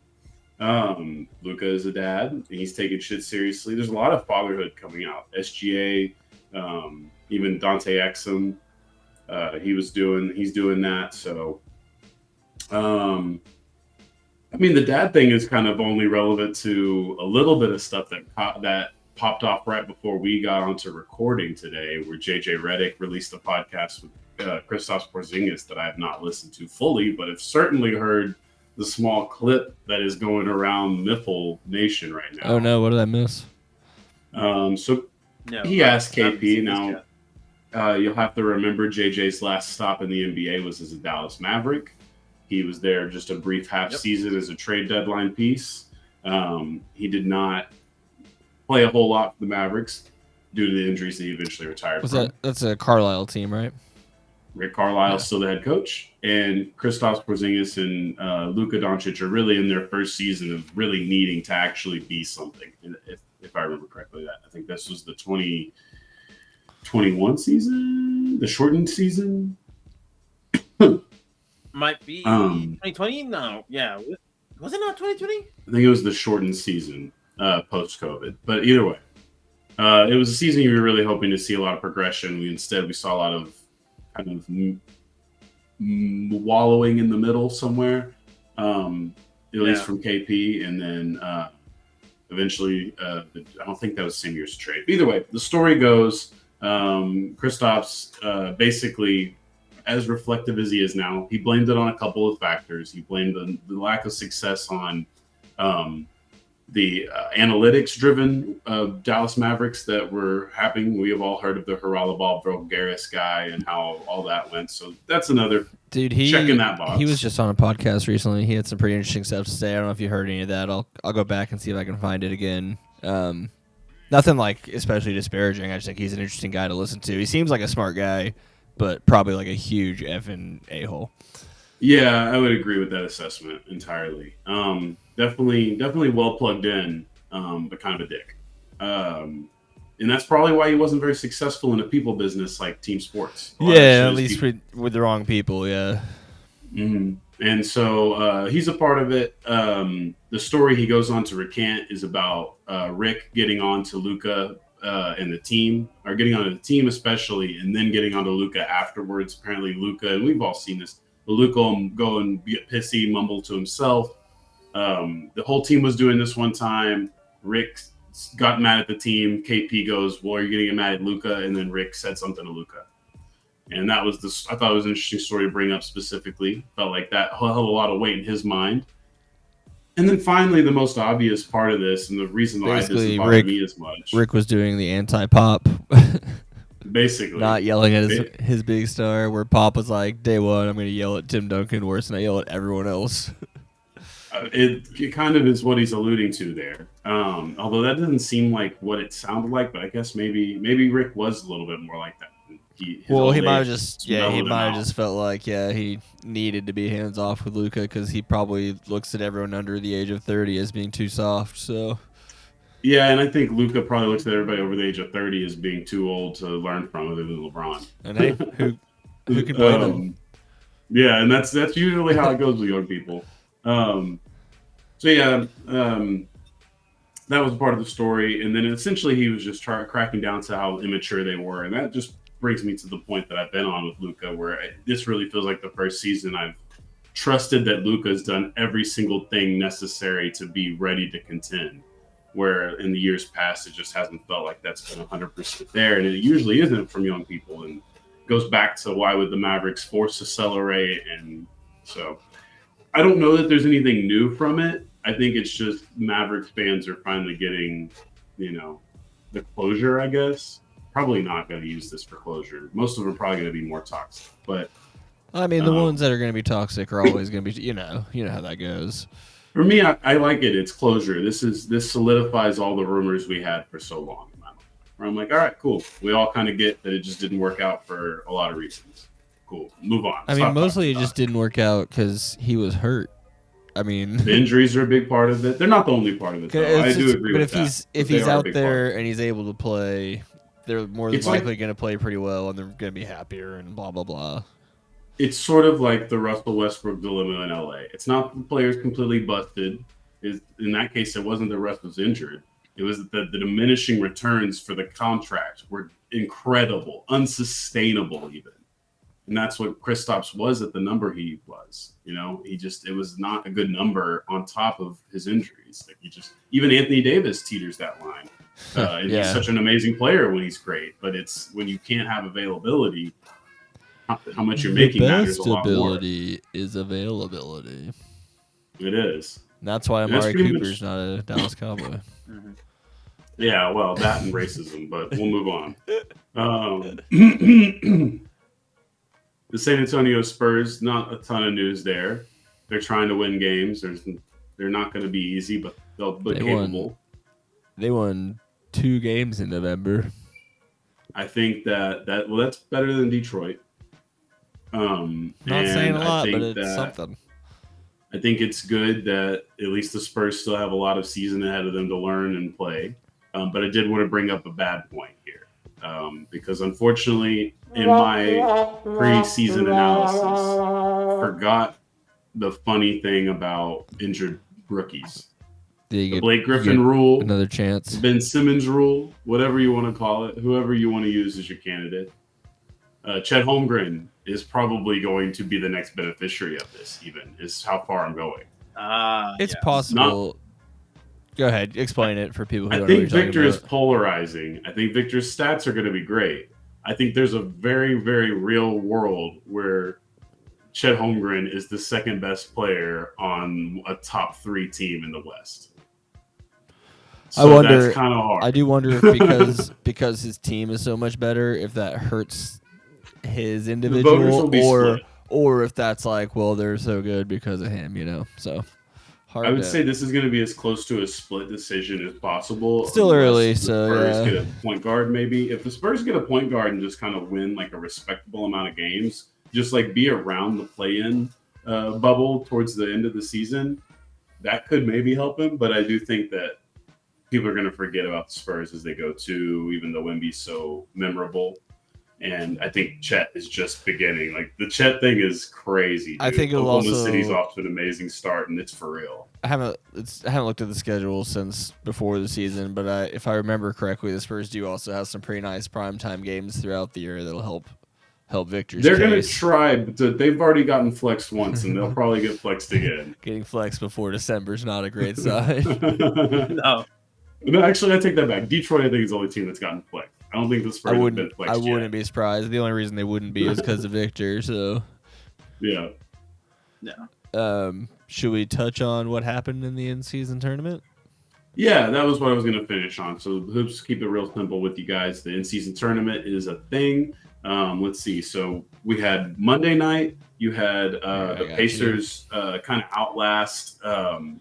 Luka is a dad, and he's taking shit seriously. There's a lot of fatherhood coming out. SGA, even Dante Exum, he's doing that. So, I mean, the dad thing is kind of only relevant to a little bit of stuff that popped off right before we got onto recording today, where JJ Redick released a podcast with Kristaps Porzingis that I have not listened to fully, but have certainly heard the small clip that is going around Miffle Nation right now. Oh no, what did I miss? So No, he asked I haven't KP. seen this Now, you'll have to remember JJ's last stop in the NBA was as a Dallas Maverick. He was there just a brief half season as a trade deadline piece. He did not play a whole lot for the Mavericks due to the injuries that he eventually retired from. That's a Carlisle team, right? Rick Carlisle's still the head coach, and Kristaps Porzingis and Luka Doncic are really in their first season of really needing to actually be something. If I remember correctly, I think this was the 2021 season, the shortened season. Might be 2020. No, yeah, was it not 2020? I think it was the shortened season post COVID. But either way, it was a season you were really hoping to see a lot of progression. We saw a lot of kind of wallowing in the middle somewhere, at least from KP, and then eventually, I don't think that was the same year's trade. But either way, the story goes, Kristaps basically, as reflective as he is now, he blamed it on a couple of factors. He blamed the lack of success on the analytics-driven Dallas Mavericks that were happening. We have all heard of the Haralabob Voulgaris guy and how all that went. So that's another checking that box. He was just on a podcast recently. He had some pretty interesting stuff to say. I don't know if you heard any of that. I'll go back and see if I can find it again. Nothing like especially disparaging. I just think he's an interesting guy to listen to. He seems like a smart guy, but probably like a huge effing a-hole. Yeah, I would agree with that assessment entirely. Definitely well plugged in, but kind of a dick. And that's probably why he wasn't very successful in a people business like team sports. Yeah, at least with the wrong people, yeah. Mm-hmm. And so he's a part of it. The story he goes on to recant is about Rick getting on to Luka and the team, or getting onto the team especially, and then getting onto Luka afterwards. Apparently Luka, and we've all seen this, but Luka will go and get pissy, mumble to himself. The whole team was doing this one time. Rick got mad at the team. KP goes, well, you're getting mad at Luka, and then Rick said something to Luka. And that was I thought it was an interesting story to bring up specifically. Felt like that held a lot of weight in his mind. And then finally, the most obvious part of this, and the reason why it doesn't bother me as much. Rick was doing the anti-Pop. Basically. Not yelling at his big star, where Pop was like, day one, I'm going to yell at Tim Duncan worse than I yell at everyone else. It kind of is what he's alluding to there. Although that doesn't seem like what it sounded like, but I guess maybe Rick was a little bit more like that. He might have just felt like he needed to be hands off with Luka because he probably looks at everyone under the age of 30 as being too soft. So yeah, and I think Luka probably looks at everybody over the age of 30 as being too old to learn from, other than LeBron. And hey, who can blame them? Yeah, and that's usually how it goes with young people. That was part of the story, and then essentially he was just cracking down to how immature they were, and that just brings me to the point that I've been on with Luka, where this really feels like the first season I've trusted that Luka's done every single thing necessary to be ready to contend, where in the years past it just hasn't felt like that's been 100% there, and it usually isn't from young people, and goes back to why would the Mavericks force accelerate, and so I don't know that there's anything new from it. I think it's just Mavericks fans are finally getting, the closure, I guess. Probably not going to use this for closure. Most of them are probably going to be more toxic. But I mean, the ones that are going to be toxic are always going to be, you know how that goes. For me, I like it. It's closure. This solidifies all the rumors we had for so long. Where I'm like, all right, cool. We all kind of get that it just didn't work out for a lot of reasons. Cool. Move on. I mean, mostly it just didn't work out because he was hurt. I mean, The injuries are a big part of it. They're not the only part of it, though. I do agree but with if that. he's out there and he's able to play, they're more than It's like- likely going to play pretty well, and they're going to be happier and blah blah blah. It's sort of like the Russell Westbrook dilemma in LA. It's not the players completely busted. In that case, it wasn't the Russ was injured. It was the diminishing returns for the contract were incredible, unsustainable even. And that's what Kristaps was at the number he was. You know, it was not a good number on top of his injuries. Like even Anthony Davis teeters that line. And he's such an amazing player when he's great, but it's when you can't have availability, how much you're making matters a lot more. The best ability is availability. It is. And that's why Amari Cooper's not a Dallas Cowboy. Yeah, well, that and racism, but we'll move on. The San Antonio Spurs, not a ton of news there. They're trying to win games. They're not going to be easy, but they'll be capable. They won 2 games in November. I think that's better than Detroit. Not saying a lot, but it's something. I think it's good that at least the Spurs still have a lot of season ahead of them to learn and play. But I did want to bring up a bad point here because unfortunately, in my pre-season analysis, forgot the funny thing about injured rookies. The Blake Griffin rule, another chance. Ben Simmons rule, whatever you want to call it, whoever you want to use as your candidate. Chet Holmgren is probably going to be the next beneficiary of this, even, is how far I'm going. It's possible. Go ahead. Explain it for people who don't know I think what you're Victor is talking polarizing. I think Victor's stats are going to be great. I think there's a very, very real world where Chet Holmgren is the second best player on a top 3 team in the West. So I wonder, that's kind of hard. I do wonder if because his team is so much better, if that hurts his individual, or if that's like, well, they're so good because of him, you know. So hard. I would say this is going to be as close to a split decision as possible. Still early, so Spurs get a point guard, maybe. If the Spurs get a point guard and just kind of win like a respectable amount of games, just like be around the play-in bubble towards the end of the season, that could maybe help him. But I do think that people are going to forget about the Spurs as they go to, even though Wemby's so memorable. And I think Chet is just beginning. Like the Chet thing is crazy. Dude. I think Oklahoma City's off to an amazing start, and it's for real. I haven't looked at the schedule since before the season, but if I remember correctly, the Spurs do also have some pretty nice primetime games throughout the year that'll help Victor's They're case. going to try, but they've already gotten flexed once, and they'll probably get flexed again. Getting flexed before December is not a great sign. No, actually, I take that back. Detroit, I think, is the only team that's gotten flexed. I don't think the Spurs have been flexed yet. I wouldn't be surprised. The only reason they wouldn't be is because of Victor. So, yeah. Should we touch on what happened in the in-season tournament? Yeah, that was what I was going to finish on. So, hoops, keep it real simple with you guys. The in-season tournament is a thing. Let's see. So, we had Monday night. You had the Pacers kind of outlast the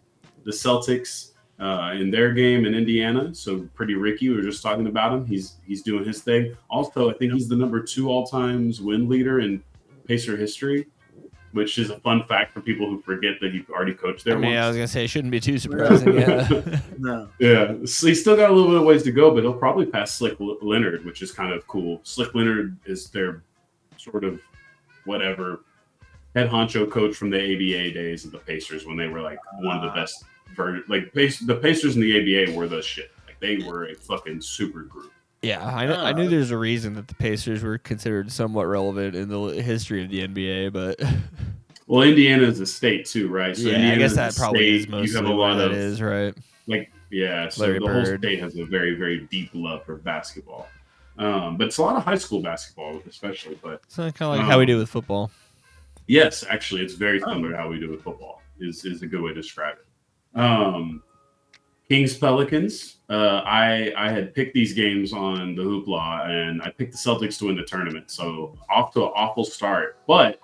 Celtics in their game in Indiana. So pretty Ricky. We were just talking about him. He's doing his thing. Also, I think he's the number 2 all-time win leader in Pacer history, which is a fun fact for people who forget that he already coached there once. I was going to say, it shouldn't be too surprising. Yeah. No. Yeah. So he's still got a little bit of ways to go, but he'll probably pass Slick Leonard, which is kind of cool. Slick Leonard is their sort of whatever head honcho coach from the ABA days of the Pacers when they were like one of the best. The Pacers and the ABA were the shit. Like they were a fucking super group. Yeah, I knew there's a reason that the Pacers were considered somewhat relevant in the history of the NBA, but well, Indiana is a state too, right? So yeah, I guess that probably is mostly you have a lot what of it is, right? Like yeah, so Larry the Bird. whole state has a very, very deep love for basketball. But it's a lot of high school basketball, especially. But it's kind of like how we do with football. Yes, actually, it's very similar to how we do with football. Is a good way to describe it. Kings Pelicans. I had picked these games on the Hoopla, and I picked the Celtics to win the tournament. So off to an awful start, but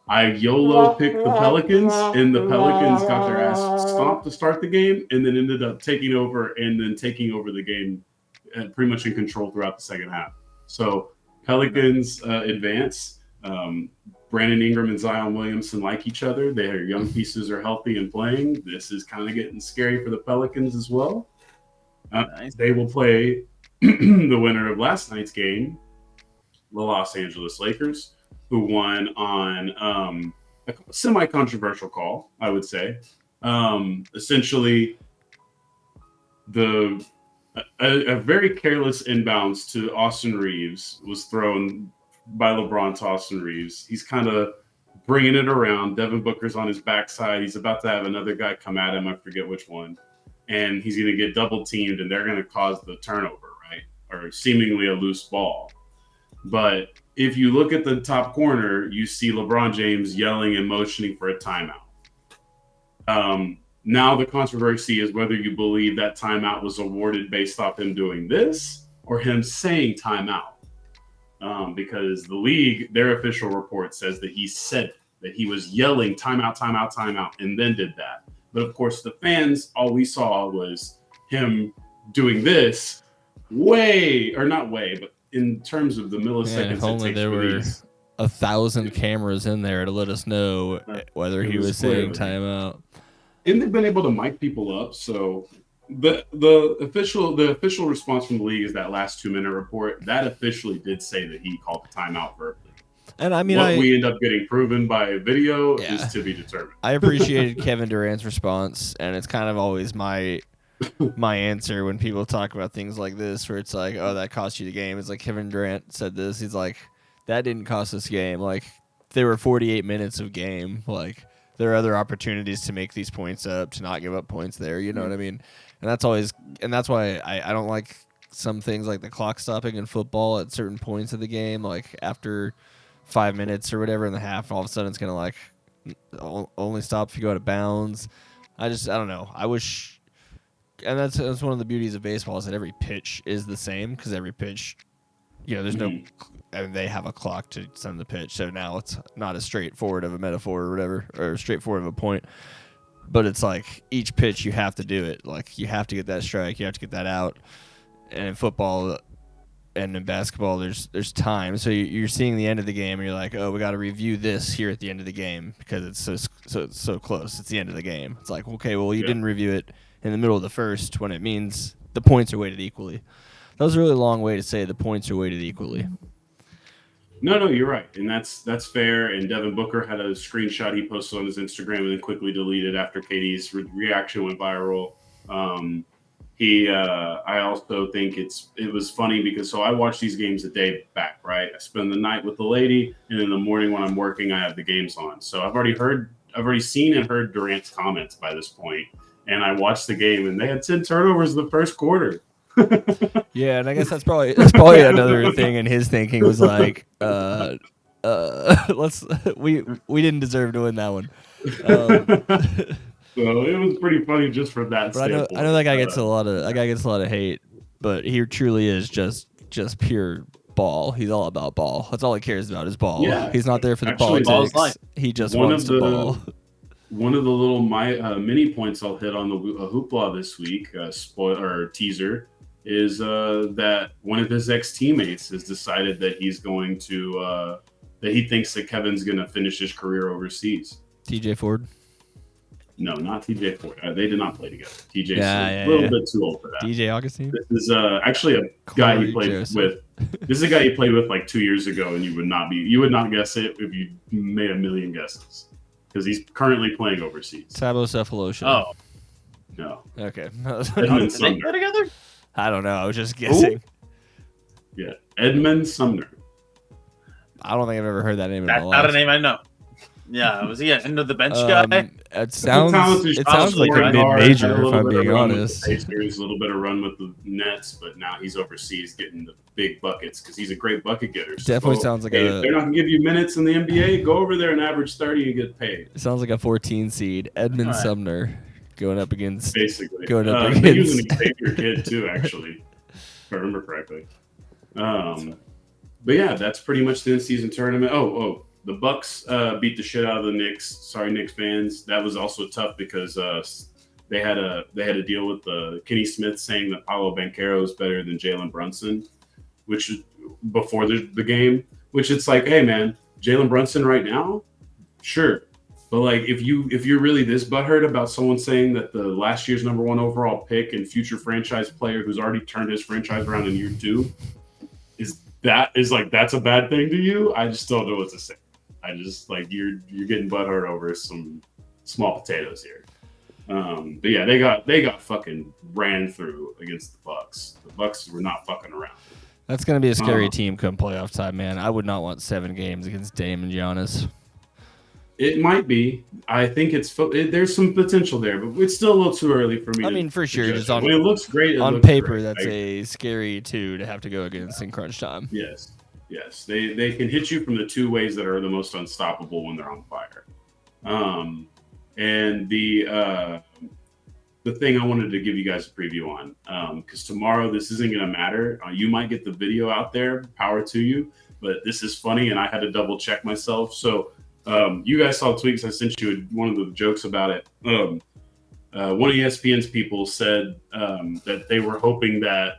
I YOLO picked the Pelicans, and the Pelicans got their ass stomped to start the game, and then ended up taking over the game, pretty much in control throughout the second half. So Pelicans advance. Brandon Ingram and Zion Williamson like each other. Their young pieces are healthy and playing. This is kind of getting scary for the Pelicans as well. Nice. They will play the winner of last night's game, the Los Angeles Lakers, who won on a semi-controversial call, I would say. Essentially, a very careless inbounds to Austin Reeves was thrown by LeBron to Austin Reeves. He's kind of bringing it around. Devin Booker's on his backside. He's about to have another guy come at him. I forget which one. And he's going to get double teamed, and they're going to cause the turnover, right? Or seemingly a loose ball. But if you look at the top corner, you see LeBron James yelling and motioning for a timeout. Now the controversy is whether you believe that timeout was awarded based off him doing this or him saying timeout. Because the league, their official report says that he said it, that he was yelling timeout, timeout, timeout, and then did that. But of course, the fans, all we saw was him doing this not way, but in terms of the milliseconds if only there were 1,000 cameras in there to let us know whether he was saying timeout. And they've been able to mic people up, so the official response from the league is that last 2-minute report that officially did say that he called the timeout verbally. And I mean, what we end up getting proven by video is to be determined. I appreciated Kevin Durant's response, and it's kind of always my answer when people talk about things like this, where it's like, oh, that cost you the game. It's like Kevin Durant said this. He's like, that didn't cost us game. Like, there were 48 minutes of game. Like, there are other opportunities to make these points up, to not give up points there. You know what I mean? And that's why I don't like some things like the clock stopping in football at certain points of the game, like after 5 minutes or whatever in the half, all of a sudden it's gonna like only stop if you go out of bounds. I don't know. I wish, and that's one of the beauties of baseball is that every pitch is the same, because every pitch, there's no, and they have a clock to send the pitch, so now it's not as straightforward of a metaphor or whatever, or straightforward of a point. But it's like each pitch you have to do it. Like, you have to get that strike, you have to get that out. And in football and in basketball, there's time. So you're seeing the end of the game, and you're like, oh, we got to review this here at the end of the game because it's so close. It's the end of the game. It's like, okay, well, you didn't review it in the middle of the first, when it means the points are weighted equally. That was a really long way to say the points are weighted equally. No, you're right, and that's fair. And Devin Booker had a screenshot he posted on his Instagram and then quickly deleted after KD's reaction went viral. I also think it was funny because I watch these games a day back, right? I spend the night with the lady, and in the morning when I'm working, I have the games on. So I've already seen and heard Durant's comments by this point, and I watched the game, and they had 10 turnovers in the first quarter. Yeah, and I guess that's probably another thing in his thinking was like, we didn't deserve to win that one. So it was pretty funny just for that. But I know that guy gets a lot of hate, but he truly is just pure ball. He's all about ball. That's all he cares about is ball. Yeah, he's not there for the politics. He just wants the ball. One of the little mini points I'll hit on the hoopla this week, teaser, is that one of his ex-teammates has decided that he's going to that he thinks that Kevin's going to finish his career overseas. TJ Ford? No, not TJ Ford. They did not play together. TJ's a little bit too old for that. DJ Augustine? This is actually a guy he played with. This is a guy he played with like 2 years ago, and you would not guess it if you made a million guesses, because he's currently playing overseas. Sabo Cephalosha. Oh. No. Okay. Edmund Did they play together? I don't know. I was just guessing. Ooh. Yeah. Edmund Sumner. I don't think I've ever heard that name in my life. That's not a name I know. Yeah, was he an end of the bench guy? It sounds like a mid-major, if I'm being honest. He's a little bit of run with the Nets, but now he's overseas getting the big buckets because he's a great bucket getter. So definitely sounds like if they're not going to give you minutes in the NBA, go over there and average 30 and get paid. It sounds like a 14 seed. Edmund Sumner going up against. Basically. Going up against. He was an Xavier kid, too, actually, if I remember correctly. But yeah, that's pretty much the in-season tournament. The Bucks beat the shit out of the Knicks. Sorry, Knicks fans. That was also tough because they had a deal with Kenny Smith saying that Paolo Banchero is better than Jalen Brunson, which before the game. Which it's like, hey man, Jalen Brunson right now, sure. But like, if you're really this butthurt about someone saying that the last year's number 1 overall pick and future franchise player who's already turned his franchise around in year 2 that's a bad thing to you, I just don't know what to say. I just like you're getting butthurt over some small potatoes here. But yeah, they got fucking ran through against the Bucks. The Bucks were not fucking around. That's gonna be a scary team come playoff time, man. I would not want 7 games against Dame and Giannis. It might be. I think there's some potential there, but it's still a little too early for me. I mean, for sure, just on when it looks great. On paper, that's a scary 2 to have to go against in crunch time. Yes. They can hit you from the 2 ways that are the most unstoppable when they're on fire. And the thing I wanted to give you guys a preview on, because tomorrow this isn't going to matter. You might get the video out there, power to you, but this is funny, and I had to double check myself. So you guys saw tweets I sent you. One of the jokes about it. One of ESPN's people said that they were hoping that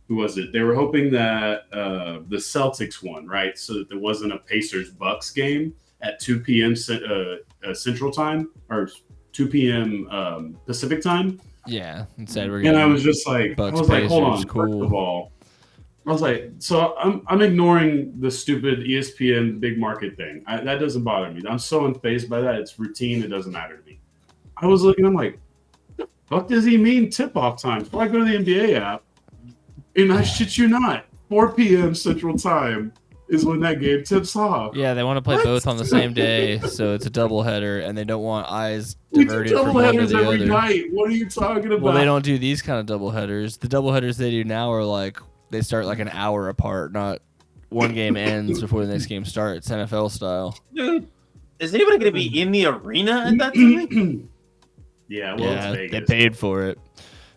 who was it? They were hoping that the Celtics won, right? So that there wasn't a Pacers-Bucks game at 2 p.m. Central Time or 2 p.m. Pacific Time. Yeah, instead we're and I was just like, Bucks, I was like, hold on, Pacers, cool. First of all, I was like, so I'm ignoring the stupid ESPN big market thing. That doesn't bother me. I'm so unfazed by that. It's routine. It doesn't matter to me. I was looking. I'm like, the fuck does he mean tip-off times? So I go to the NBA app, and I shit you not, 4 p.m. Central Time is when that game tips off. Yeah, they want to play both on the same day, so it's a doubleheader, and they don't want eyes We diverted do from one to doubleheaders the every other. night. What are you talking about? Well, they don't do these kind of doubleheaders. The doubleheaders they do now are like they start like an hour apart, not one game ends before the next game starts, NFL style. Dude, is anybody going to be in the arena at that time? Yeah, well, Yeah, it's Vegas. they paid for it.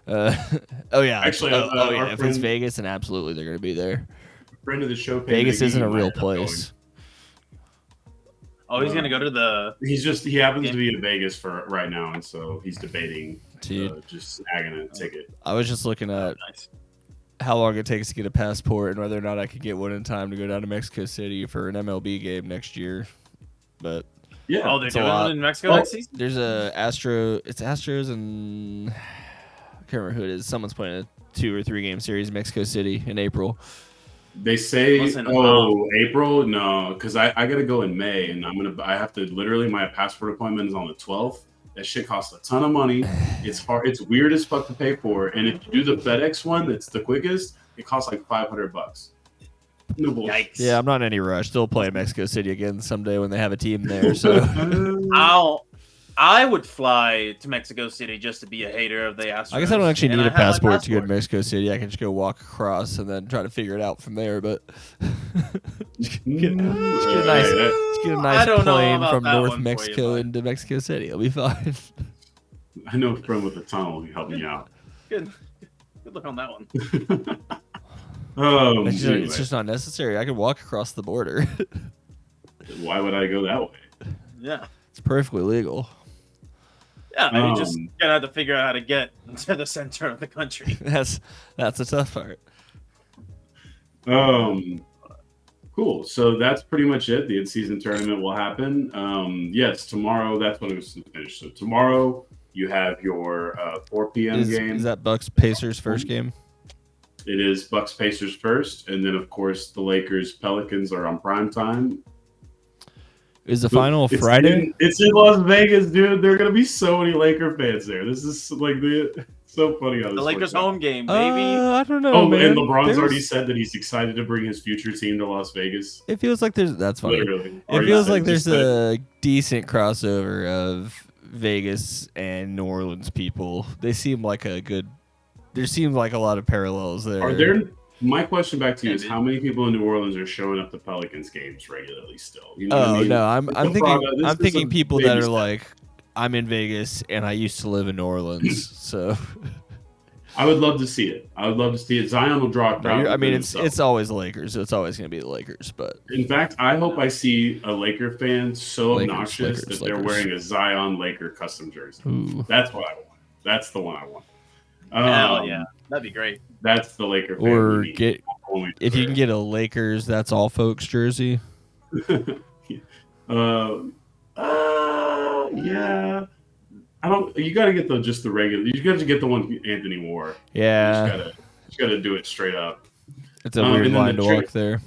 Oh yeah, Actually, yeah. our If it's friend- Vegas, then absolutely they're going to be there. Friend of the show. Vegas isn't a real might end up going. place. Oh, he's going to go to the... He happens to be in Vegas for right now, and so he's debating Dude. just snagging a ticket. I was just looking at Nice. how long it takes to get a passport and whether or not I could get one in time to go down to Mexico City for an MLB game next year. But Yeah, Oh, they're it's a doing lot. one in Mexico next season? there's it's Astros and I can't remember who it is. Someone's playing a 2 or 3 game series in Mexico City in April. they say, Listen, April? No, because I got to go in May, and I have to literally, my passport appointment is on the 12th. That shit costs a ton of money. It's hard. It's weird as fuck to pay for. And if you do the FedEx one, that's the quickest. It costs like $500. No bullshit. Yikes. Yeah, I'm not in any rush. They'll play Mexico City again someday when they have a team there. So I would fly to Mexico City just to be a hater of the Astros. I guess I don't actually And need I a have my passport to go to Mexico City. I can just go walk across and then try to figure it out from there. But just get a nice I don't know plane about from that North one for you, Mexico bud. into Mexico City. It'll be fine. I know a friend with a tunnel will help me out. Good look on that one. Anyway, It's just not necessary. I can walk across the border. why would I go that way? Yeah. It's perfectly legal. Yeah, you just gonna have to figure out how to get to the center of the country. That's the tough part. Cool. So that's pretty much it. The in-season tournament will happen. Yes, tomorrow. That's when it was finished. So tomorrow you have your 4 p.m. game. Is that Bucks Pacers first game? It is Bucks Pacers first, and then of course the Lakers Pelicans are on prime time. Is the final It's Friday? It's in Las Vegas, dude. There are gonna be so many Laker fans there. This is like so funny how this The Lakers works out. home game, baby. I don't know. Oh, man. and LeBron's There's- already said that he's excited to bring his future team to Las Vegas. It feels like that's funny. Literally, It feels like there's a decent crossover of Vegas and New Orleans people. They seem like a good. There seems like a lot of parallels there. Are there? My question back to you Yeah, is: dude. how many people in New Orleans are showing up to Pelicans games regularly still? You know what Oh I mean? no, I'm It's a thinking product. This I'm is thinking a people baby that are step. like, I'm in Vegas and I used to live in New Orleans, so I would love to see it. I would love to see it. Zion will draw a crowd. I mean within it's himself. always the Lakers, so it's always gonna be the Lakers. But In fact, I hope I see a Laker fan so Lakers, obnoxious that they're Lakers. wearing a Zion Laker custom jersey. ooh, That's what I want. That's the one I want. Hell yeah, that'd be great. That's the Laker fan. or we need. get Only if you there. can get a Lakers that's all folks jersey. Yeah. I don't. You got to get the regular. You got to get the one Anthony wore. Yeah, You just gotta do it straight up. it's a weird And then line to walk there.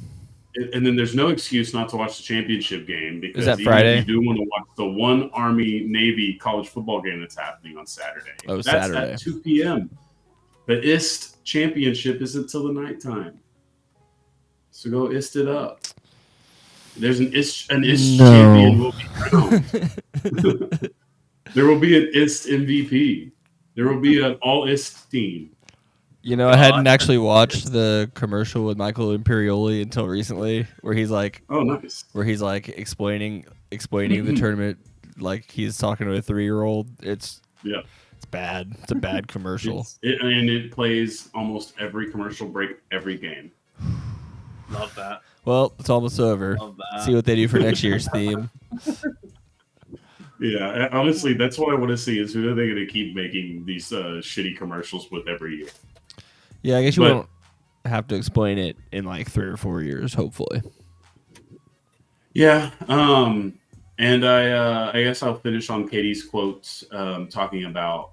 And then there's no excuse not to watch the championship game because that even Friday? if you do want to watch the one Army Navy college football game that's happening on Saturday. Oh, that's Saturday. At 2 p.m. The IST championship isn't till the nighttime. So go IST it up. There's an IST champion will be crowned. There will be an IST MVP. There will be an all IST team. You know, I hadn't actually watched the commercial with Michael Imperioli until recently, where he's like, "Oh, nice," where he's like explaining the tournament like he's talking to a 3-year-old. It's bad. It's a bad commercial. And it plays almost every commercial break every game. Love that. Well, it's almost over. See what they do for next year's theme. Yeah, honestly, that's what I want to see is who are they going to keep making these shitty commercials with every year. Yeah, I guess you won't have to explain it in like 3 or 4 years, hopefully. Yeah, and I guess I'll finish on Katie's quotes, talking about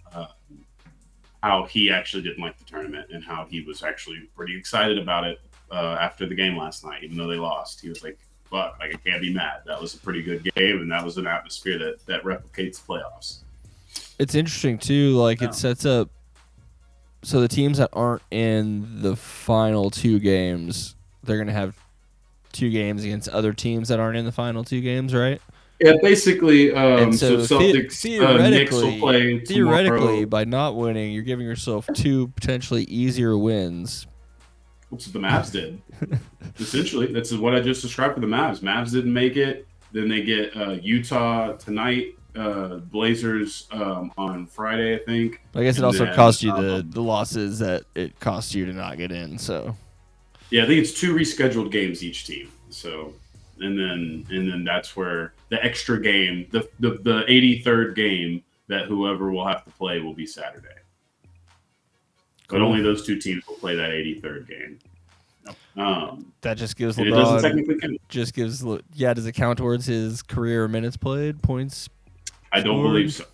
how he actually didn't like the tournament and how he was actually pretty excited about it after the game last night, even though they lost. He was like, "Fuck, like I can't be mad. That was a pretty good game, and that was an atmosphere that replicates playoffs." It's interesting too. Like it sets up. So the teams that aren't in the final 2 games, they're going to have 2 games against other teams that aren't in the final 2 games, right? Yeah, basically. So Celtics, Knicks will play theoretically, tomorrow. by not winning, you're giving yourself 2 potentially easier wins. That's what the Mavs did. Essentially, that's what I just described for the Mavs. Mavs didn't make it. Then they get Utah tonight. Blazers on Friday, I think. I guess it And also then, cost you the losses that it cost you to not get in. So yeah, I think it's 2 rescheduled games each team. So and then that's where the extra game, the 83rd game that whoever will have to play will be Saturday. But only those 2 teams will play that 83rd game. that just gives and it doesn't LeBron technically count. just gives does it count towards his career minutes played, points? I don't believe so.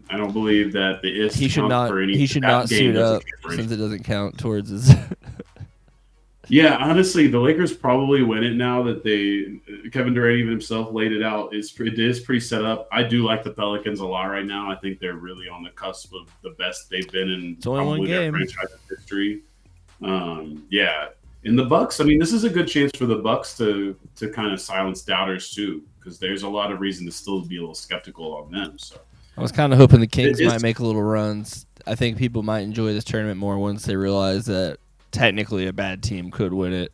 I don't believe that the IST He should count not. for any. He should that not game suit doesn't up count for since anything. it doesn't count towards his. Yeah, honestly, the Lakers probably win it now that Kevin Durant even himself laid it out. It is pretty set up. I do like the Pelicans a lot right now. I think they're really on the cusp of the best they've been in It's only one probably their game. franchise history. Yeah, in the Bucks, I mean, this is a good chance for the Bucks to kind of silence doubters too, because there's a lot of reason to still be a little skeptical on them. So I was kind of hoping the Kings It is- might make a little runs. I think people might enjoy this tournament more once they realize that technically a bad team could win it.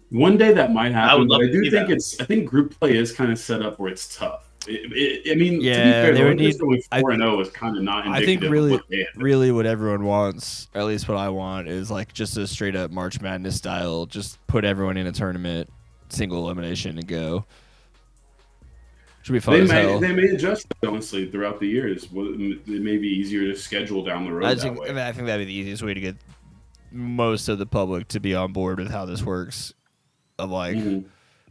one day that might I happen, would love but I to do see think that. I think group play is kind of set up where it's tough. I mean, to be Yeah, fair, they the would Lakers need- going I- 4-0 is kind of not I indicative think really, of what they have. really, what everyone wants, or at least what I want, is like just a straight up March Madness style. Just put everyone in a tournament, single elimination, and go. Should be fun They as hell. may adjust honestly throughout the years. It may be easier to schedule down the road I that think, way. I think that'd be the easiest way to get most of the public to be on board with how this works. Of like, Mhm.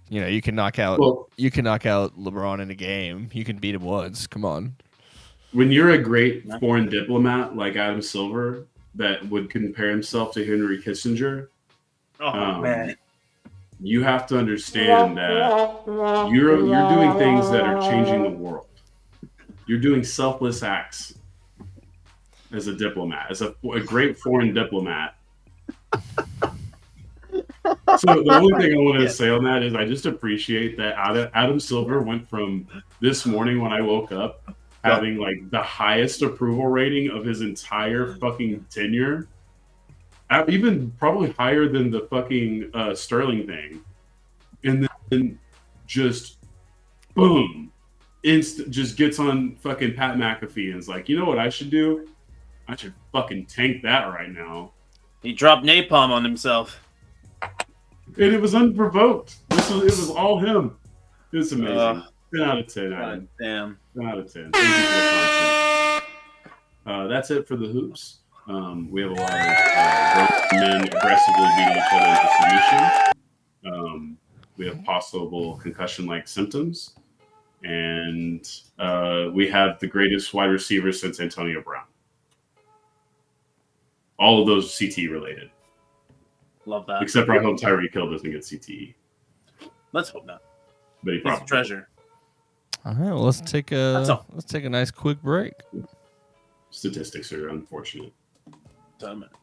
you know, you can knock out Well, LeBron in a game. You can beat him once. Come on. when you're a great foreign diplomat like Adam Silver that would compare himself to Henry Kissinger, Oh man. you have to understand that you're doing things that are changing the world. You're doing selfless acts as a diplomat, as a great foreign diplomat. So the only thing I want to say on that is I just appreciate that Adam Silver went from this morning when I woke up having like the highest approval rating of his entire fucking tenure, even probably higher than the fucking Sterling thing, and then just boom, just gets on fucking Pat McAfee and is like, you know what I should do? I should fucking tank that right now. He dropped napalm on himself. And it was unprovoked. It was all him. It was amazing. 10 out of 10, God Adam. damn. 10 out of 10. Thank you for the content. That's it for the hoops. We have a lot of grown men aggressively beating each other into submission. We have possible concussion-like symptoms. And we have the greatest wide receiver since Antonio Brown. All of those CTE related. Love that. Except for I hope Tyreek Hill doesn't get CTE. Let's hope not. But he He's probably a treasure. All right, well, let's take a nice quick break. Statistics are unfortunate. 10 minutes.